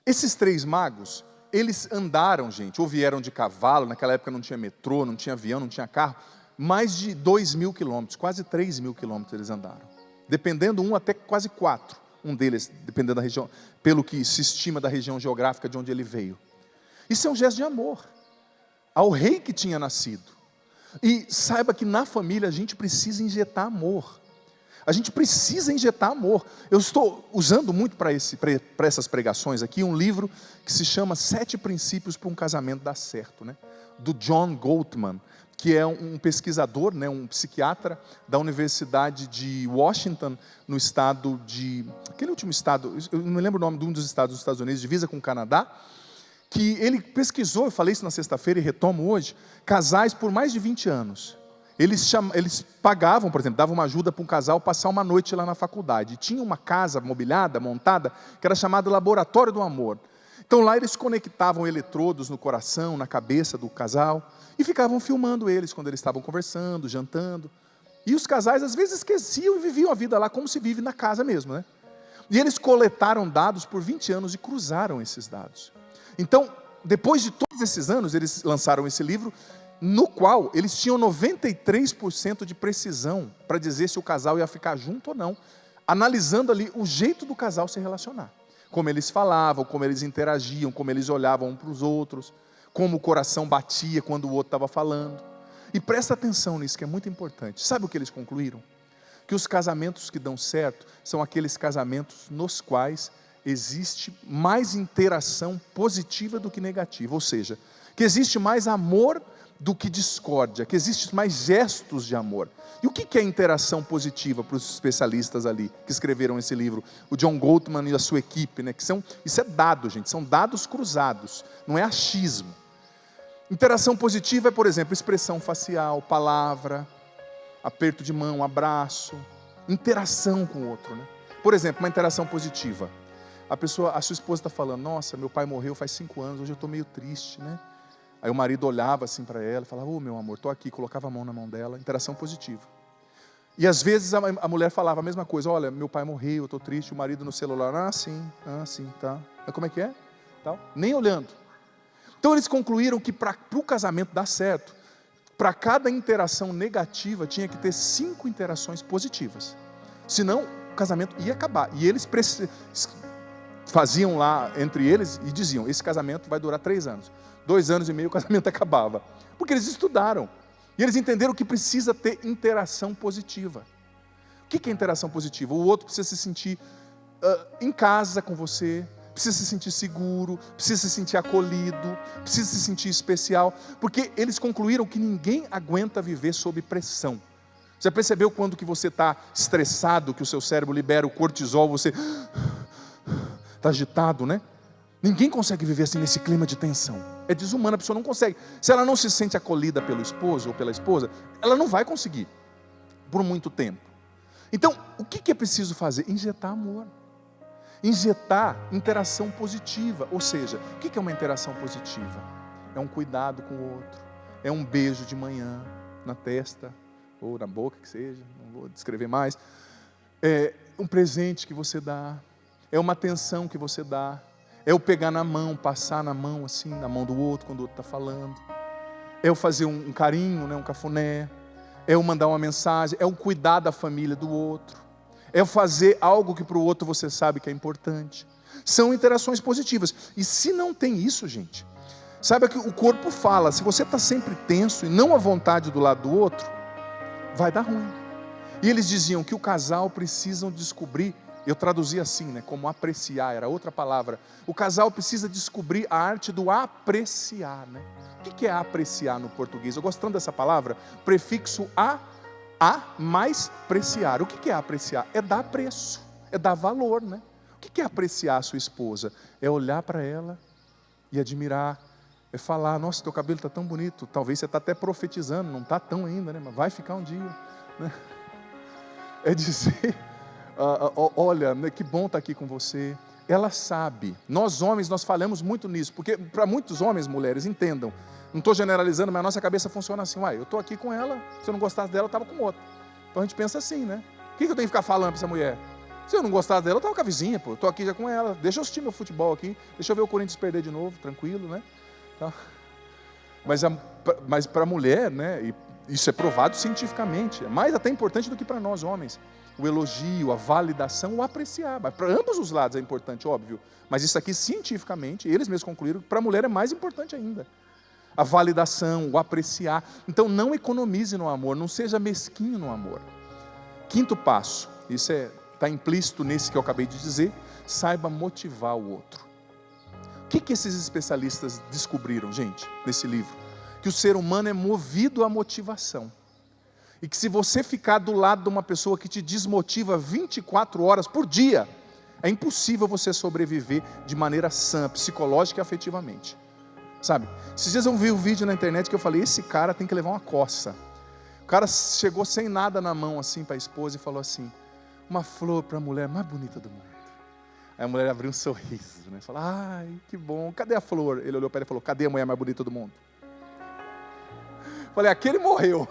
Esses 3 magos, eles andaram, gente, ou vieram de cavalo. Naquela época não tinha metrô, não tinha avião, não tinha carro. Mais de 2.000 quilômetros, quase 3.000 quilômetros eles andaram. Dependendo, um até quase 4. Um deles, dependendo da região, pelo que se estima da região geográfica de onde ele veio. Isso é um gesto de amor ao rei que tinha nascido. E saiba que na família a gente precisa injetar amor. A gente precisa injetar amor. Eu estou usando muito para essas pregações aqui um livro que se chama 7 Princípios para um Casamento Dar Certo, né? Do John Gottman, que é um pesquisador, né, um psiquiatra da Universidade de Washington, no estado de... Aquele último estado, eu não me lembro o nome de um dos estados dos Estados Unidos, divisa com o Canadá, que ele pesquisou, eu falei isso na sexta-feira e retomo hoje, casais por mais de 20 anos. Eles pagavam, por exemplo, davam uma ajuda para um casal passar uma noite lá na faculdade. E tinha uma casa mobiliada, montada, que era chamada Laboratório do Amor. Então lá eles conectavam eletrodos no coração, na cabeça do casal, e ficavam filmando eles quando eles estavam conversando, jantando. E os casais às vezes esqueciam e viviam a vida lá como se vive na casa mesmo, né? E eles coletaram dados por 20 anos e cruzaram esses dados. Então, depois de todos esses anos, eles lançaram esse livro, no qual eles tinham 93% de precisão para dizer se o casal ia ficar junto ou não, analisando ali o jeito do casal se relacionar. Como eles falavam, como eles interagiam, como eles olhavam um para os outros, como o coração batia quando o outro estava falando. E presta atenção nisso, que é muito importante. Sabe o que eles concluíram? Que os casamentos que dão certo são aqueles casamentos nos quais existe mais interação positiva do que negativa. Ou seja, que existe mais amor do que discórdia, que existem mais gestos de amor. E o que é interação positiva para os especialistas ali, que escreveram esse livro? O John Gottman e a sua equipe, né? Isso é dado, gente, são dados cruzados, não é achismo. Interação positiva é, por exemplo, expressão facial, palavra, aperto de mão, abraço, interação com o outro, né? Por exemplo, uma interação positiva. A sua esposa está falando, nossa, meu pai morreu faz 5 anos, hoje eu estou meio triste, né? Aí o marido olhava assim para ela e falava, meu amor, estou aqui, colocava a mão na mão dela, interação positiva. E às vezes a mulher falava a mesma coisa, olha, meu pai morreu, eu estou triste, o marido no celular, sim, tá. Mas como é que é? Tal. Nem olhando. Então eles concluíram que para o casamento dar certo, para cada interação negativa tinha que ter 5 interações positivas. Senão o casamento ia acabar. E eles faziam lá entre eles e diziam, esse casamento vai durar 3 anos. 2 anos e meio o casamento acabava. Porque eles estudaram. E eles entenderam que precisa ter interação positiva. O que é interação positiva? O outro precisa se sentir em casa com você, precisa se sentir seguro, precisa se sentir acolhido, precisa se sentir especial. Porque eles concluíram que ninguém aguenta viver sob pressão. Você percebeu quando que você está estressado, que o seu cérebro libera o cortisol, você está agitado, né? Ninguém consegue viver assim nesse clima de tensão. É desumano, a pessoa não consegue. Se ela não se sente acolhida pelo esposo ou pela esposa, ela não vai conseguir por muito tempo. Então, o que é preciso fazer? Injetar amor. Injetar interação positiva. Ou seja, o que é uma interação positiva? É um cuidado com o outro. É um beijo de manhã na testa ou na boca, que seja. Não vou descrever mais. É um presente que você dá. É uma atenção que você dá. É o pegar na mão, passar na mão assim, na mão do outro, quando o outro está falando. É o fazer um carinho, né, um cafuné. É o mandar uma mensagem. É o cuidar da família do outro. É o fazer algo que para o outro você sabe que é importante. São interações positivas. E se não tem isso, gente, saiba que o corpo fala. Se você está sempre tenso e não à vontade do lado do outro, vai dar ruim. E eles diziam que o casal precisam descobrir. Eu traduzi assim, né, como apreciar, era outra palavra. O casal precisa descobrir a arte do apreciar, né? O que é apreciar no português? Eu gosto tanto dessa palavra, prefixo a mais preciar. O que é apreciar? É dar preço, é dar valor, né? O que é apreciar a sua esposa? É olhar para ela e admirar, é falar, nossa, teu cabelo está tão bonito, talvez você está até profetizando, não está tão ainda, né? Mas vai ficar um dia, né? É dizer, olha, que bom estar aqui com você. Ela sabe, nós homens, nós falamos muito nisso, porque para muitos homens, mulheres, entendam, não estou generalizando, mas a nossa cabeça funciona assim, eu estou aqui com ela, se eu não gostasse dela, eu estava com outra. Então a gente pensa assim, né? O que eu tenho que ficar falando para essa mulher? Se eu não gostasse dela, eu estava com a vizinha, pô, estou aqui já com ela, deixa eu assistir meu futebol aqui, deixa eu ver o Corinthians perder de novo, tranquilo, né? Então, mas para a mulher, né, e isso é provado cientificamente, é mais até importante do que para nós homens. O elogio, a validação, o apreciar. Para ambos os lados é importante, óbvio. Mas isso aqui, cientificamente, eles mesmos concluíram que para a mulher é mais importante ainda. A validação, o apreciar. Então não economize no amor, não seja mesquinho no amor. Quinto passo, isso está implícito nesse que eu acabei de dizer, saiba motivar o outro. O que esses especialistas descobriram, gente, nesse livro? Que o ser humano é movido à motivação. E que se você ficar do lado de uma pessoa que te desmotiva 24 horas por dia, é impossível você sobreviver de maneira sã, psicológica e afetivamente. Sabe? Esses dias eu vi um vídeo na internet que eu falei, esse cara tem que levar uma coça. O cara chegou sem nada na mão assim para a esposa e falou assim, uma flor para a mulher mais bonita do mundo. Aí a mulher abriu um sorriso, né? Falou, ai, que bom, cadê a flor? Ele olhou para ele e falou, cadê a mulher mais bonita do mundo? Falei, aquele morreu.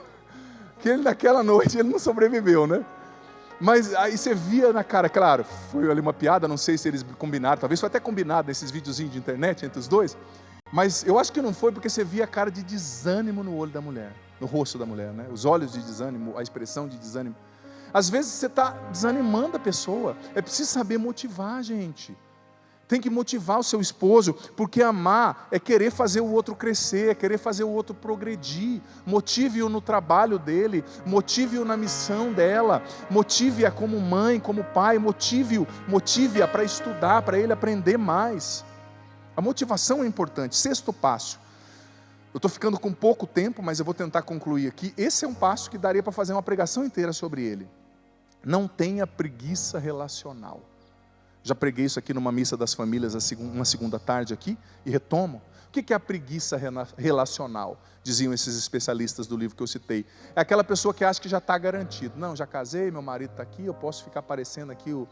Aquele naquela noite, ele não sobreviveu, né? Mas aí você via na cara, claro, foi ali uma piada, não sei se eles combinaram, talvez foi até combinado nesses videozinhos de internet entre os dois, mas eu acho que não foi porque você via a cara de desânimo no olho da mulher, no rosto da mulher, né? Os olhos de desânimo, a expressão de desânimo. Às vezes você está desanimando a pessoa, é preciso saber motivar, gente. Tem que motivar o seu esposo, porque amar é querer fazer o outro crescer, é querer fazer o outro progredir. Motive-o no trabalho dele, motive-o na missão dela, motive-a como mãe, como pai, motive-a para estudar, para ele aprender mais. A motivação é importante. Sexto passo. Eu estou ficando com pouco tempo, mas eu vou tentar concluir aqui. Esse é um passo que daria para fazer uma pregação inteira sobre ele. Não tenha preguiça relacional. Já preguei isso aqui numa missa das famílias, uma segunda tarde aqui, e retomo. O que é a preguiça relacional? Diziam esses especialistas do livro que eu citei. É aquela pessoa que acha que já está garantido. Não, já casei, meu marido está aqui, eu posso ficar parecendo aqui o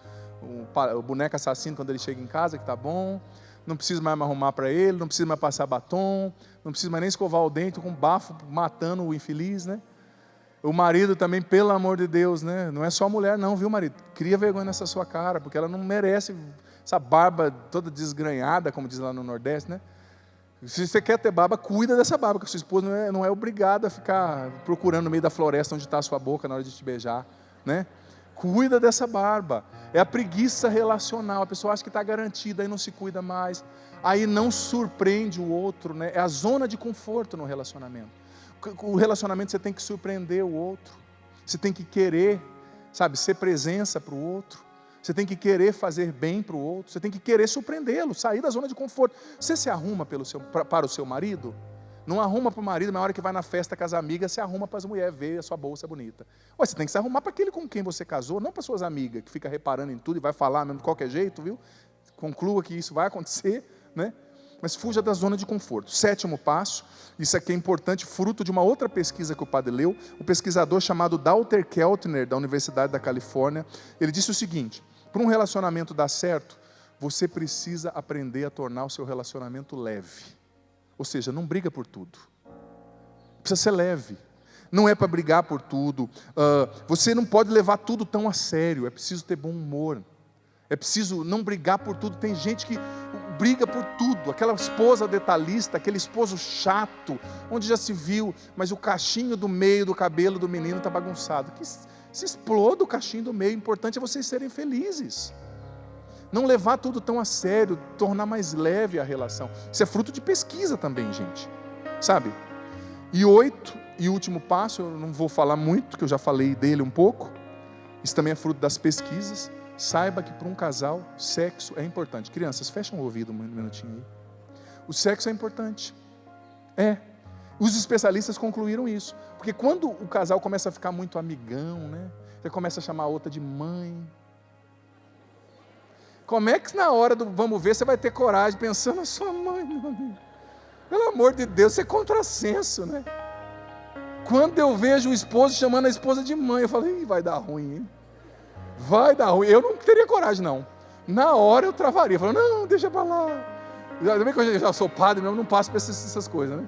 boneco assassino quando ele chega em casa, que está bom. Não preciso mais me arrumar para ele, não preciso mais passar batom, não preciso mais nem escovar o dente com bafo, matando o infeliz, né? O marido também, pelo amor de Deus, né? Não é só a mulher não, viu, marido? Cria vergonha nessa sua cara, porque ela não merece essa barba toda desgranhada, como diz lá no Nordeste, né? Se você quer ter barba, cuida dessa barba, porque a sua esposa não é obrigada a ficar procurando no meio da floresta onde está a sua boca na hora de te beijar, né? Cuida dessa barba. É a preguiça relacional. A pessoa acha que está garantida, aí não se cuida mais, aí não surpreende o outro, né? É a zona de conforto no relacionamento. O relacionamento você tem que surpreender o outro, você tem que querer, sabe, ser presença para o outro, você tem que querer fazer bem para o outro, você tem que querer surpreendê-lo, sair da zona de conforto. Você se arruma para o seu marido? Não arruma para o marido, na hora que vai na festa com as amigas, você arruma para as mulheres ver a sua bolsa bonita. Ué, você tem que se arrumar para aquele com quem você casou, não para suas amigas, que fica reparando em tudo e vai falar mesmo de qualquer jeito, viu? Conclua que isso vai acontecer, né? Mas fuja da zona de conforto. Sétimo passo, isso aqui é importante, fruto de uma outra pesquisa que o padre leu, um pesquisador chamado Walter Keltner, da Universidade da Califórnia, ele disse o seguinte: para um relacionamento dar certo, você precisa aprender a tornar o seu relacionamento leve. Ou seja, não briga por tudo. Precisa ser leve. Não é para brigar por tudo. Você não pode levar tudo tão a sério. É preciso ter bom humor. É preciso não brigar por tudo. Tem gente que briga por tudo. Aquela esposa detalhista, aquele esposo chato, onde já se viu, mas o cachinho do meio do cabelo do menino está bagunçado. Que se exploda o cachinho do meio. O importante é vocês serem felizes. Não levar tudo tão a sério, tornar mais leve a relação. Isso é fruto de pesquisa também, gente. Sabe? E 8, e último passo, eu não vou falar muito, que eu já falei dele um pouco. Isso também é fruto das pesquisas. Saiba que para um casal, sexo é importante. Crianças, fechem o ouvido um minutinho aí. O sexo é importante. É. Os especialistas concluíram isso. Porque quando o casal começa a ficar muito amigão, né? Você começa a chamar a outra de mãe. Como é que na hora do vamos ver você vai ter coragem pensando na sua mãe, meu amigo? Pelo amor de Deus, isso é contrassenso, né? Quando eu vejo o esposo chamando a esposa de mãe, eu falo, vai dar ruim, hein? Vai dar ruim. Eu não teria coragem, não. Na hora eu travaria, falando, não, deixa pra lá. Também que eu já sou padre, mesmo, não passo por essas coisas, né?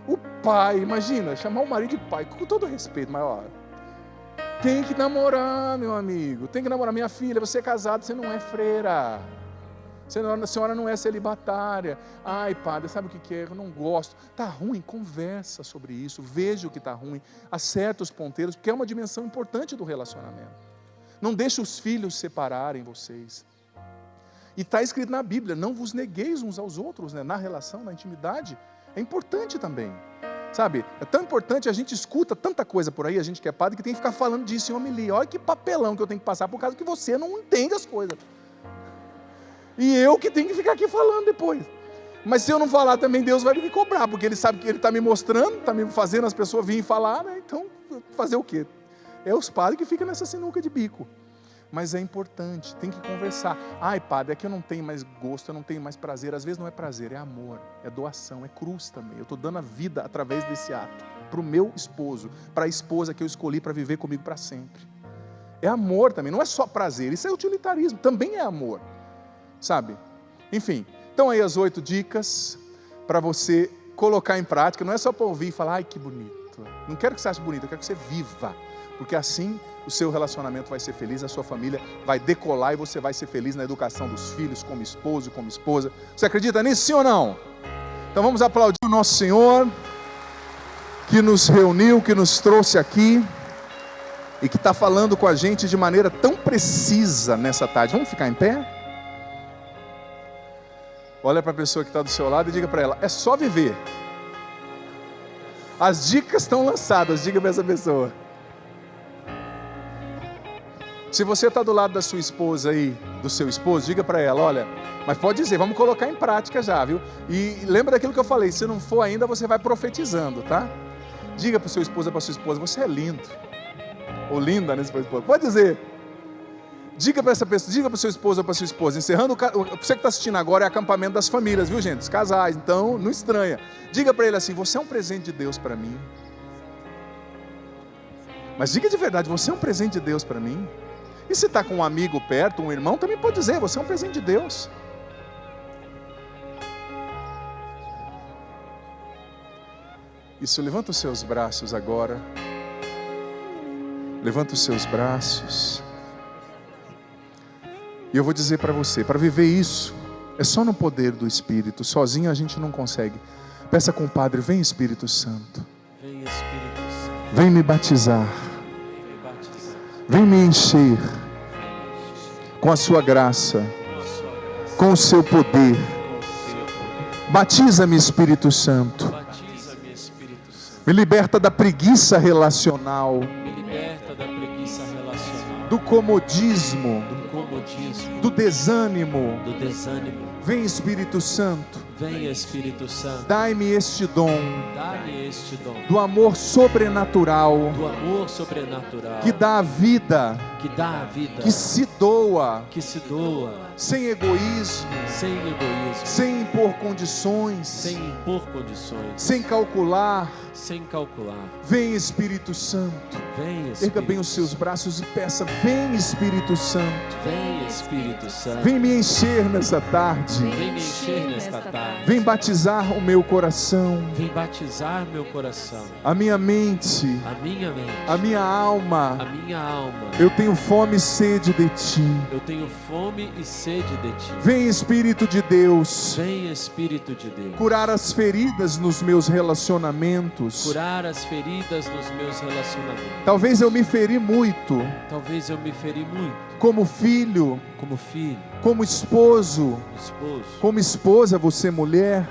O pai, imagina, chamar o marido de pai, com todo respeito, mas ó, tem que namorar, meu amigo, tem que namorar. Minha filha, você é casado, você não é freira. A senhora não é celibatária. Ai, padre, sabe o que é? Eu não gosto. Está ruim? Conversa sobre isso. Veja o que está ruim. Acerta os ponteiros, porque é uma dimensão importante do relacionamento. Não deixe os filhos separarem vocês. E está escrito na Bíblia, não vos negueis uns aos outros, né? Na relação, na intimidade. É importante também. Sabe? É tão importante, a gente escuta tanta coisa por aí, a gente que é padre, que tem que ficar falando disso em homilia. Olha que papelão que eu tenho que passar por causa que você não entende as coisas. E eu que tenho que ficar aqui falando depois. Mas se eu não falar também, Deus vai me cobrar, porque Ele sabe que Ele está me mostrando, está me fazendo as pessoas virem falar, né? Então, fazer o quê? É os padres que ficam nessa sinuca de bico. Mas é importante, tem que conversar. Ai, padre, é que eu não tenho mais gosto, eu não tenho mais prazer. Às vezes não é prazer, é amor, é doação, é cruz também. Eu estou dando a vida através desse ato, para o meu esposo, para a esposa que eu escolhi para viver comigo para sempre. É amor também, não é só prazer, isso é utilitarismo, também é amor. Sabe? Enfim, então aí as 8 dicas para você colocar em prática. Não é só para ouvir e falar, ai que bonito. Não quero que você ache bonito, eu quero que você viva. Porque assim o seu relacionamento vai ser feliz, a sua família vai decolar e você vai ser feliz na educação dos filhos, como esposo, como esposa. Você acredita nisso, sim ou não? Então vamos aplaudir o nosso Senhor, que nos reuniu, que nos trouxe aqui e que está falando com a gente de maneira tão precisa nessa tarde. Vamos ficar em pé? Olha para a pessoa que está do seu lado e diga para ela, é só viver. As dicas estão lançadas, diga para essa pessoa. Se você está do lado da sua esposa aí, do seu esposo, diga para ela, olha, mas pode dizer, vamos colocar em prática já, viu? E lembra daquilo que eu falei, se não for ainda, você vai profetizando, tá? Diga para o seu esposo, para sua esposa, você é lindo. Ou linda, né, sua esposa? Pode dizer. Diga para essa pessoa, diga para o seu esposo ou para sua esposa, encerrando, você que está assistindo agora é acampamento das famílias, viu gente? Os casais, então não estranha. Diga para ele assim, você é um presente de Deus para mim. Mas diga de verdade, você é um presente de Deus para mim. E se está com um amigo perto, um irmão, também pode dizer, você é um presente de Deus. Isso, levanta os seus braços agora. Levanta os seus braços. E eu vou dizer para você, para viver isso, é só no poder do Espírito. Sozinho a gente não consegue. Peça com o Padre, vem Espírito Santo. Vem Espírito Santo. Vem me batizar. Vem batizar. Vem me encher com a sua graça, com o seu poder. Batiza-me, Espírito Santo. Batiza-me, Espírito Santo. Me liberta da preguiça relacional, Me liberta da preguiça relacional, do comodismo, do comodismo, do desânimo. do desânimo. Vem, Espírito Santo, Vem Espírito Santo. dai-me este dom Dá-me este dom do amor sobrenatural do amor sobrenatural que dá a vida, que dá a vida, que se doa, que se doa sem egoísmo, sem egoísmo, sem impor condições, sem impor condições, sem calcular. sem calcular. Vem, Espírito Santo. Vem Erga Espírito bem os seus braços e peça, vem, Espírito Santo. Vem Espírito Santo. Vem me encher nessa tarde. Vem me encher nesta tarde. Vem batizar o meu coração, Vem batizar meu coração, a minha mente, a minha mente, a minha a alma. minha alma. Eu tenho fome e sede de Ti. Eu tenho fome e sede de Ti. Vem, Espírito de Deus, Vem Espírito de Deus. curar as feridas nos meus relacionamentos. Curar as feridas nos meus relacionamentos. Talvez eu me feri muito, Talvez eu me feri muito como filho, como filho, como esposo, esposo. como esposa, você mulher.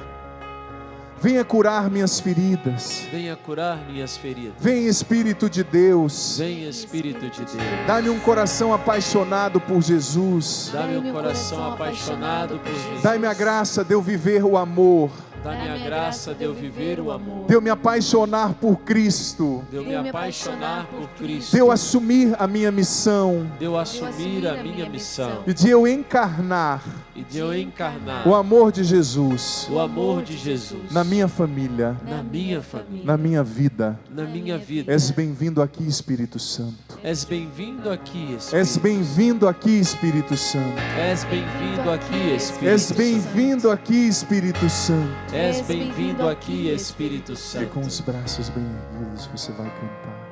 Venha curar minhas feridas. Venha curar minhas feridas. Vem, Espírito de Deus. Vem Espírito de Deus. Dá-me um coração apaixonado por Jesus. Dá-me um coração apaixonado por Jesus. Dai-me a graça de eu viver o amor. Dá-me a graça de eu viver o amor. De eu me apaixonar por Cristo. De eu me apaixonar por Cristo. De eu assumir a minha missão. De eu assumir a minha missão. E de eu encarnar E de eu encarnar o amor de Jesus o amor de Jesus na minha família, na minha família, na minha vida. na minha vida. És bem-vindo aqui, Espírito Santo. És bem-vindo aqui, Espírito. És bem-vindo aqui, Espírito Santo. És bem-vindo aqui, Espírito. És bem-vindo aqui, Espírito Santo. És bem-vindo aqui, Espírito E Santo. com os braços bem erguidos você vai cantar.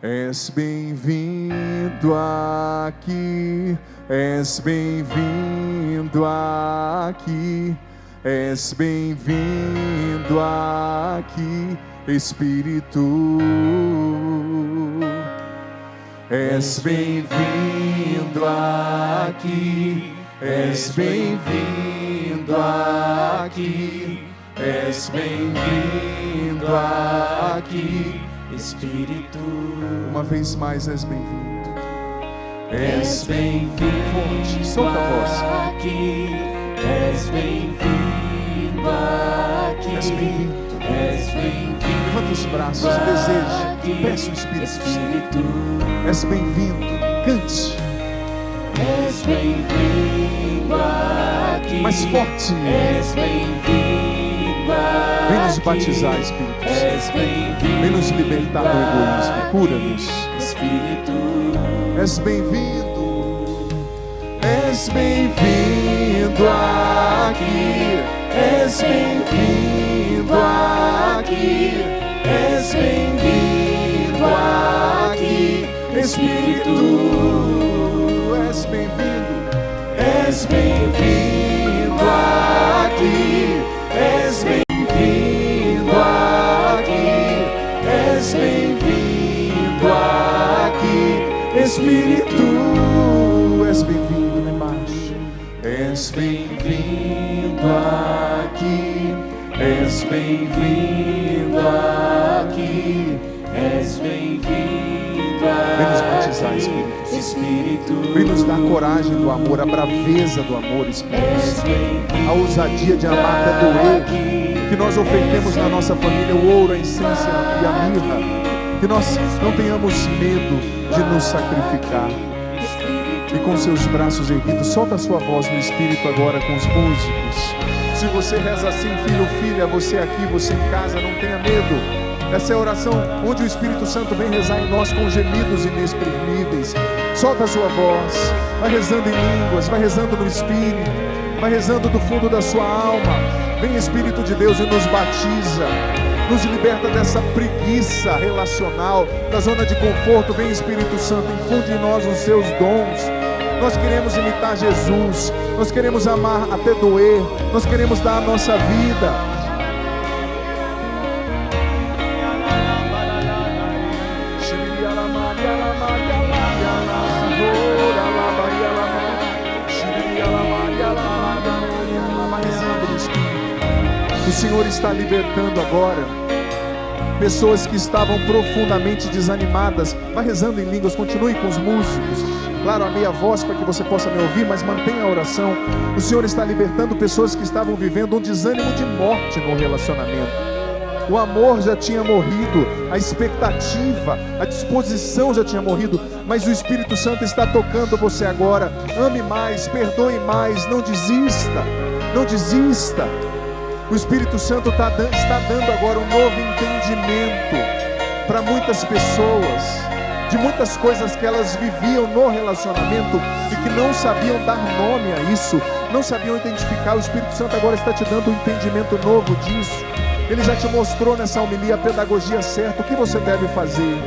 És bem-vindo aqui, és bem-vindo aqui, és bem-vindo aqui, Espírito. És bem-vindo aqui, és bem-vindo aqui, és bem-vindo aqui, Espírito. Uma vez mais, és bem-vindo. És bem-vindo. Solta a voz. Aqui, és bem-vindo aqui. És bem-vindo. És bem-vindo. Levanta os braços e deseje. Peça o Espírito Santo. És bem-vindo. Cante. És bem-vindo aqui. Mais forte. És bem-vindo aqui. Vem nos batizar, Espírito Santo. És bem-vindo. Vem nos libertar do egoísmo. Cura-nos. Espírito. És bem-vindo. És bem-vindo aqui. És bem-vindo aqui. És bem-vindo aqui, Espírito. És bem-vindo. És bem-vindo aqui. És bem-vindo aqui. És bem-vindo aqui, Espírito. És bem-vindo lá embaixo. És bem-vindo aqui. És bem-vindo aqui. És bem-vindo aqui. Vem nos batizar, Espírito. Vem nos dar a coragem do amor, a braveza do amor, Espírito. A ousadia de amar até doer. Que nós ofertemos na nossa família o ouro, a essência e a mirra. Que nós não tenhamos medo de nos sacrificar. E com seus braços erguidos, solta a sua voz no Espírito agora com os músicos. Se você reza assim, filho, filha, você aqui, você em casa, não tenha medo. Essa é a oração onde o Espírito Santo vem rezar em nós com gemidos inexprimíveis. Solta a sua voz, vai rezando em línguas, vai rezando no Espírito, vai rezando do fundo da sua alma. Vem Espírito de Deus e nos batiza, nos liberta dessa preguiça relacional, da zona de conforto. Vem Espírito Santo, infunde em nós os seus dons. Nós queremos imitar Jesus, nós queremos amar até doer, nós queremos dar a nossa vida. O Senhor está libertando agora pessoas que estavam profundamente desanimadas. Vai rezando em línguas, continue com os músicos. Claro, a meia voz para que você possa me ouvir, mas mantenha a oração. O Senhor está libertando pessoas que estavam vivendo um desânimo de morte no relacionamento. O amor já tinha morrido, a expectativa, a disposição já tinha morrido, mas o Espírito Santo está tocando você agora. Ame mais, perdoe mais, não desista, não desista. O Espírito Santo está dando agora um novo entendimento para muitas pessoas, de muitas coisas que elas viviam no relacionamento e que não sabiam dar nome a isso, não sabiam identificar. O Espírito Santo agora está te dando um entendimento novo disso. Ele já te mostrou nessa homilia a pedagogia certa, o que você deve fazer.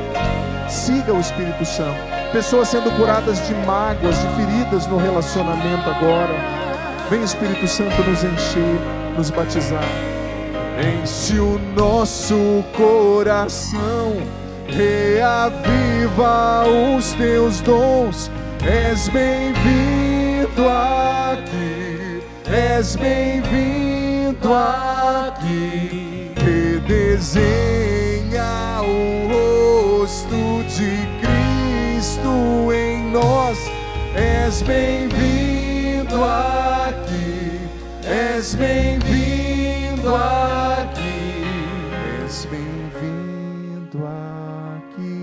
Siga o Espírito Santo. Pessoas sendo curadas de mágoas, de feridas no relacionamento agora. Vem Espírito Santo nos encher, nos batizar. Enche o nosso coração, reaviva os teus dons. És bem-vindo aqui, és bem-vindo aqui. Redesenha o rosto de Cristo em nós. És bem-vindo aqui, és bem-vindo aqui. És bem-vindo aqui.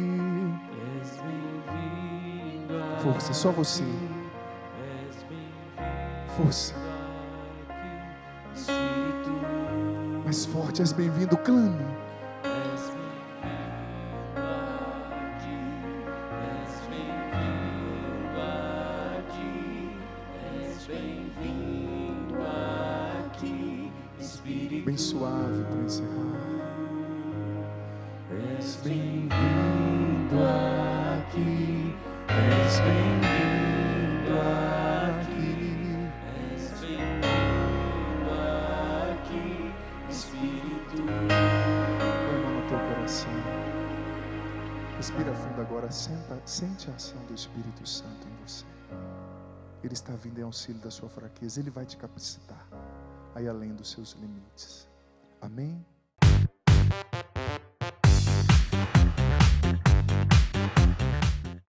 És bem-vindo aqui. Força, só você. És bem-vindo Força. aqui. Espírito, Mais forte, és bem-vindo, clame. és bem-vindo aqui. És bem-vindo aqui. És bem-vindo aqui. Espírito, Bem suave para encerrar. és bem-vindo aqui. És bem-vindo aqui. És bem-vindo aqui. Espírito, Põe a mão no teu coração. Respira fundo agora. Sente a ação do Espírito Santo em você. Ele está vindo em auxílio da sua fraqueza. Ele vai te capacitar aí além dos seus limites. Amém?